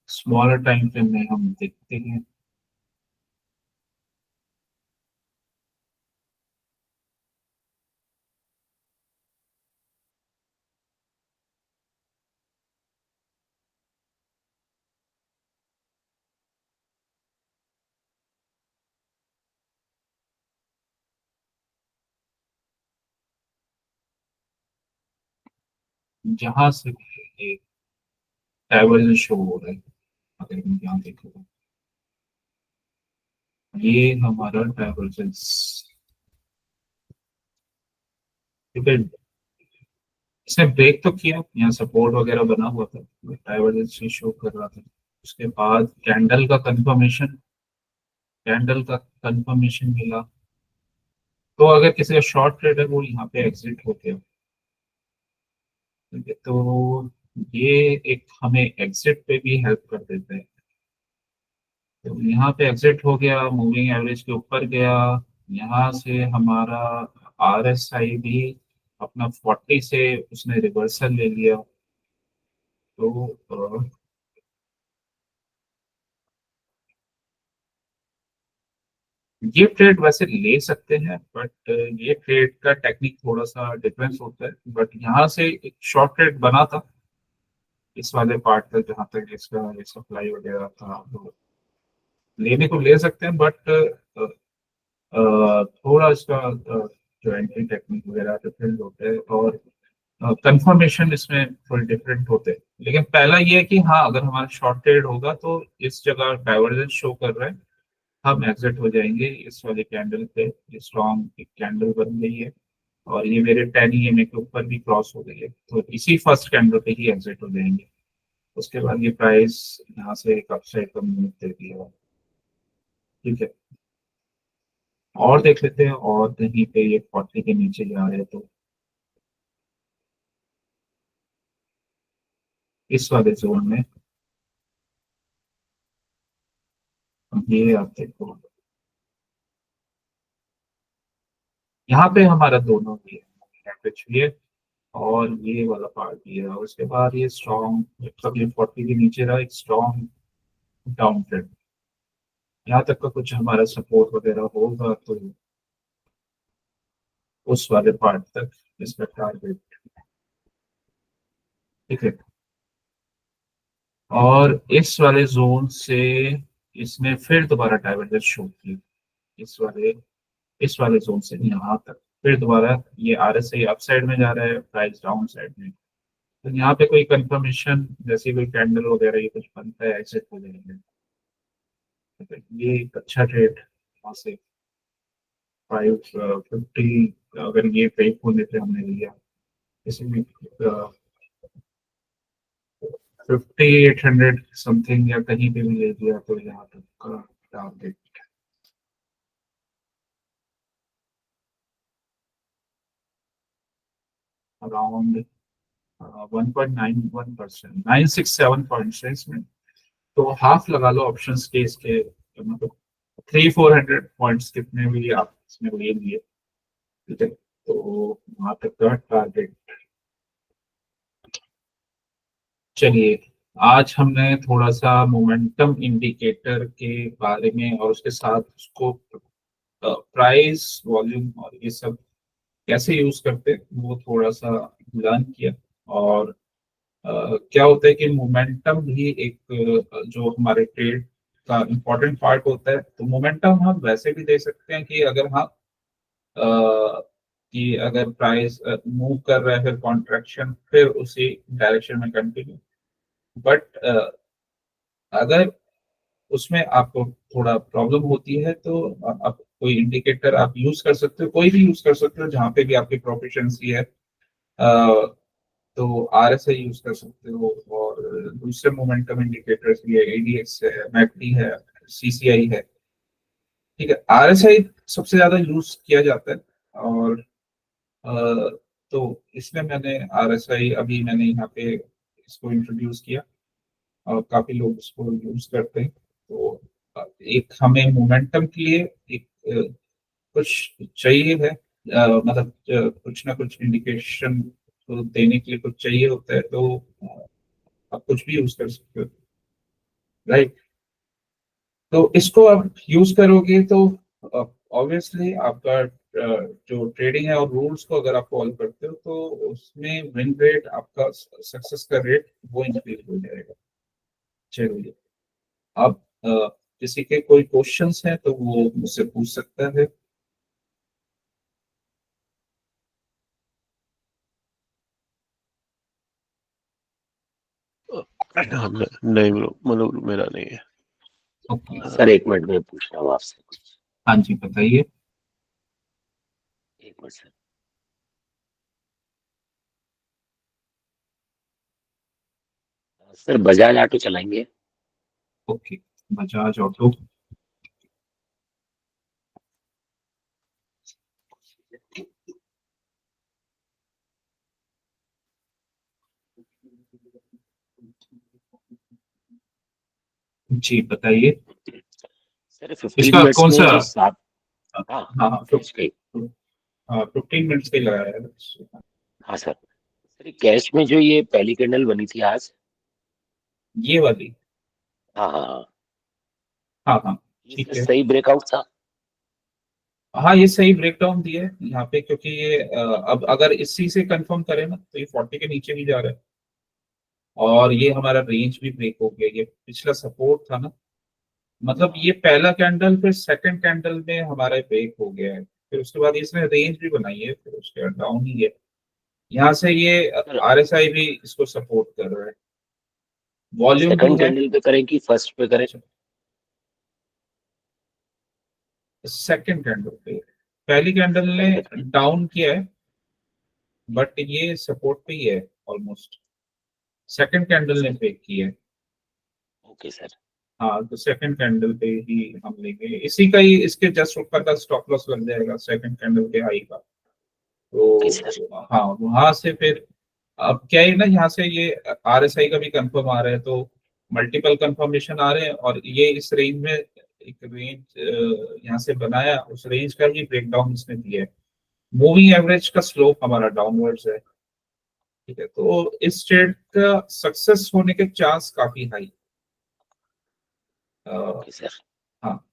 स्मॉलर टाइम फ्रेम में, हम देखते हैं। जहां से एक डाइवर्जेंस शो हो रहा है, अगर हम यहाँ देखो ये हमारा डाइवर्जेंस, ठीक है। इसने ब्रेक तो किया, यहाँ सपोर्ट वगैरह बना हुआ था, डाइवर्जेंस शो कर रहा था। उसके बाद कैंडल का कंफर्मेशन मिला। तो अगर किसी का शॉर्ट ट्रेड है वो यहाँ पे एग्जिट हो गया, ठीक है। तो ये एक हमें एग्जिट पे भी हेल्प कर देता है। तो यहाँ पे एग्जिट हो गया, मूविंग एवरेज के ऊपर गया। यहाँ से हमारा RSI भी अपना 40 से उसने रिवर्सल ले लिया। तो ये ट्रेड वैसे ले सकते हैं, बट ये ट्रेड का टेक्निक थोड़ा सा डिफरेंस होता है। बट यहाँ से एक शॉर्ट ट्रेड बना था इस वाले पार्ट तक, जहाँ तक इसका सप्लाई वगैरह था, तो लेने को ले सकते हैं। बट थोड़ा इसका जो एंट्री टेक्निक वगैरह डिफरेंट होता है, और कंफर्मेशन इसमें थोड़े डिफरेंट होते हैं। लेकिन पहला ये है कि हाँ, अगर हमारा शॉर्ट ट्रेड होगा तो इस जगह डाइवर्जेंस शो कर रहा है, हम एग्जिट हो जाएंगे इस वाले कैंडल पे। स्ट्रॉन्ग एक कैंडल बन गई है और ये मेरे 10 EMA के ऊपर भी क्रॉस हो गई है, तो इसी फर्स्ट कैंडल पे ही एग्जिट हो जाएंगे। उसके बाद ये प्राइस यहाँ से एक अपसाइड का मूव देती है, ठीक है। और देख लेते हैं, और कहीं पे ये 40 के नीचे जा रहे हैं तो इस वाले जोन में ये आप देखो, यहाँ पे हमारा दोनों भी है, एवरेज भी है और ये वाला पार्ट भी है। और उसके बाद ये स्ट्रॉन्ग, जब ये 40 के नीचे रहा, एक स्ट्रॉन्ग डाउन ट्रेंड, यहाँ तक का कुछ हमारा सपोर्ट वगैरह होगा तो उस वाले पार्ट तक इसका टारगेट, ठीक है। और इस वाले जोन से इसने फिर दोबारा डाइवर्जेंस शो की, इस वाले इस वाले जोन से यहाँ तक फिर दोबारा ये RSI अप साइड में जा रहा है, प्राइस डाउन साइड में। तो यहाँ पे कोई कंफर्मेशन जैसे कोई कैंडल वगैरह ये कुछ बनता है, एग्जिट हो जाएंगे। तो ये एक अच्छा ट्रेड वहाँ से 550, अगर ये ब्रेक होने पे हमने लिया, इसमें 5800 समथिंग या कहीं पे भी ले लिया तो यहाँ तक का टारगेट अराउंड 1.91%, 967 पॉइंट्स है इसमें। तो हाफ लगा लो ऑप्शन के इसके, मतलब 300-400 पॉइंट्स कितने भी आप इसमें ले लिए, ठीक है। तो वहां तक का टारगेट। चलिए, आज हमने थोड़ा सा मोमेंटम इंडिकेटर के बारे में और उसके साथ उसको प्राइस वॉल्यूम और ये सब कैसे यूज करते हैं वो थोड़ा सा लर्न किया। और क्या होता है कि मोमेंटम भी एक जो हमारे ट्रेड का इम्पोर्टेंट पार्ट होता है। तो मोमेंटम हम वैसे भी दे सकते हैं कि अगर हाँ कि अगर प्राइस मूव कर रहा है, फिर कॉन्ट्रैक्शन, फिर उसी डायरेक्शन में कंटिन्यू। बट अगर उसमें आपको थोड़ा प्रॉब्लम होती है तो आप कोई इंडिकेटर आप यूज कर सकते हो, कोई भी यूज कर सकते हो जहाँ पे भी आपकी प्रोफिशिएंसी है। तो RSI यूज कर सकते हो, और दूसरे मोमेंटम इंडिकेटर्स भी है, ADX है, MACD है, CCI है, ठीक है। RSI सबसे ज्यादा यूज किया जाता है। और तो इसमें मैंने RSI अभी मैंने यहाँ पे इसको इंट्रोड्यूस किया और काफी लोग इसको यूज करते हैं। तो एक हमें मोमेंटम के लिए एक कुछ चाहिए है, मतलब कुछ ना कुछ इंडिकेशन तो देने के लिए कुछ चाहिए होता है। तो आप कुछ भी यूज कर सकते हो, राइट। तो इसको आप यूज करोगे तो ऑब्वियसली आपका जो ट्रेडिंग है और रूल्स को अगर आप फॉलो करते हो तो उसमें विन रेट, आपका सक्सेस का रेट वो इंक्रीज हो जाएगा। चलिए, अब किसी के कोई क्वेश्चंस हैं तो वो मुझसे पूछ सकता है। नहीं ब्रो, मतलब मेरा नहीं है। ओके सर 1 मिनट में पूछ रहा हूँ आपसे कुछ। हाँ जी बताइए। 1 minute sir. Sir Bajaj auto चलाएंगे। Okay Bajaj auto. जी बताइए। सर 15 इसका मिनट्स कौन सा? में 7। हाँ हाँ हाँ कैश का ही। 15 मिनट्स का ही लगाया है। हाँ सर। सर कैश में जो ये पहली कैंडल बनी थी आज। ये वाली। हाँ हाँ हाँ। हाँ हाँ ये ठीक सर है। सही ब्रेकआउट था। हाँ ये सही ब्रेकडाउन दिया है यहाँ पे, क्योंकि ये अब अगर इसी से कंफर्म करें ना तो ये 40 के नीचे भी जा रहा है। और ये हमारा रेंज भी ब्रेक हो गया। ये पिछला सपोर्ट था ना, मतलब ये पहला कैंडल फिर सेकंड कैंडल में हमारा ब्रेक हो गया है। फिर उसके बाद इसने रेंज भी बनाई है, फिर उसके बाद डाउन ही है। यहाँ से ये सर आरएसआई भी इसको सपोर्ट कर रहा है। वॉल्यूम भी सेकंड है। कैंडल पे करें कि फर्स्ट पे करें। सेकंड कैंडल पे। पहली कैंडल ने सेकंड। डाउन किया है, बट ये सपोर्ट पे ही है ऑलमोस्ट। सेकंड कैंडल ने ब्रेक किया है। Okay sir. हाँ तो सेकंड कैंडल पे ही हम लेंगे, इसी का ही इसके जस्ट ऊपर का स्टॉप लॉस लग जाएगा सेकंड कैंडल के हाई का। Okay sir. तो हाँ वहां से फिर अब क्या है ना, यहाँ से ये आरएसआई का भी कंफर्म आ रहा है, तो मल्टीपल कंफर्मेशन आ रहे हैं। और ये इस रेंज में एक रेंज यहाँ से बनाया, उस रेंज का ही ब्रेकडाउन इसने दिया है। मूविंग एवरेज का स्लोप हमारा डाउनवर्ड्स है। ठीक है, तो इस ट्रेड का सक्सेस होने के चांस काफी हाई। Okay sir. हाँ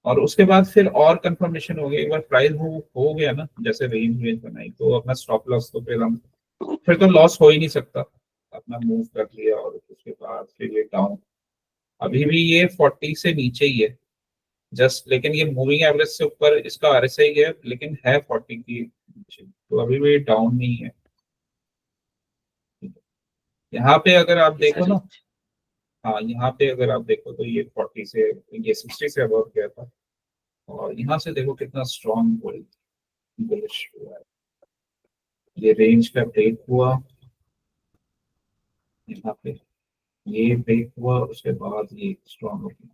और उसके बाद फिर और कंफर्मेशन हो गया, एक बार प्राइस मूव हो गया ना, जैसे रेंज वेंज बनाई, तो अपना स्टॉप लॉस तो फिर हम, फिर तो लॉस हो ही नहीं सकता। अपना मूव कर लिया और उसके बाद फिर ये डाउन। अभी भी ये 40 से नीचे ही है जस्ट, लेकिन ये मूविंग एवरेज से ऊपर इसका आरएसआई है, लेकिन है 40 की नीचे, तो अभी भी डाउन नहीं है। यहाँ पे अगर आप ओके देखो सर। ना, हाँ यहाँ पे अगर आप देखो तो ये 40 से, ये 60 से अबव गया था। और यहाँ से देखो कितना स्ट्रॉन्ग बुलिश हुआ है। ये रेंज का ब्रेक हुआ यहाँ पे, ये ब्रेक हुआ, उसके बाद ये स्ट्रॉन्ग हो गया।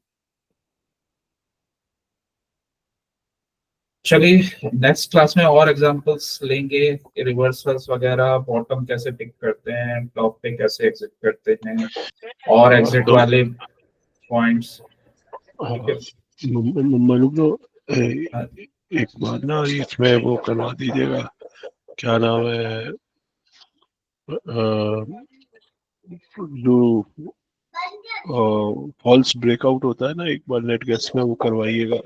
चलिए नेक्स्ट क्लास में और एग्जांपल्स लेंगे, रिवर्सल्स वगैरह, बॉटम कैसे पिक करते हैं, टॉप पे कैसे एग्जिट करते हैं, और एग्जिट तो वाले पॉइंट्स। ठीक है। मनु ब्रो, हाँ, एक बार ना इसमें वो करवा दीजिएगा, क्या नाम है, जो फॉल्स ब्रेकआउट होता है ना, एक बार नेट गैस में वो करवाइएगा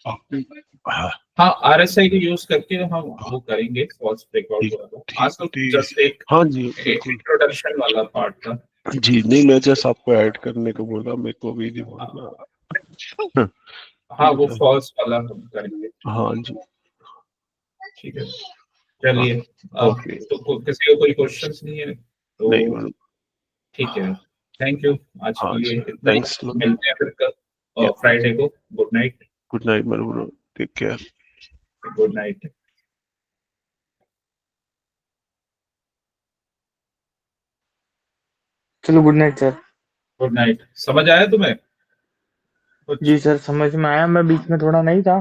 हाँ हाँ आरएसआई को यूज करके हम वो करेंगे फॉल्स ब्रेकआउट ठीक वाला। ठीक आज तो ठीक। जस्ट एक हाँ जी बिल्कुल। इंट्रोडक्शन वाला पार्ट था। जी नहीं, मैं जस्ट आपको ऐड करने को बोला, मेरे को भी नहीं बोलना। हाँ वो फॉल्स वाला हम करेंगे। हाँ जी। ठीक है हाँ चलिए। अब ओके। तो किसी को कोई क्वेश्चंस नहीं है नहीं तो मैडम। ठीक है। थैंक यू, आज हाँ के जी लिए इतना ही। थैंक्स। मिलते हैं फिर कल या फ्राइडे को। Good night. Good night madam, take care. Good night. चलो good night sir. Good night. समझ आया तुम्हें कुछ? जी सर समझ में आया, मैं बीच में थोड़ा नहीं था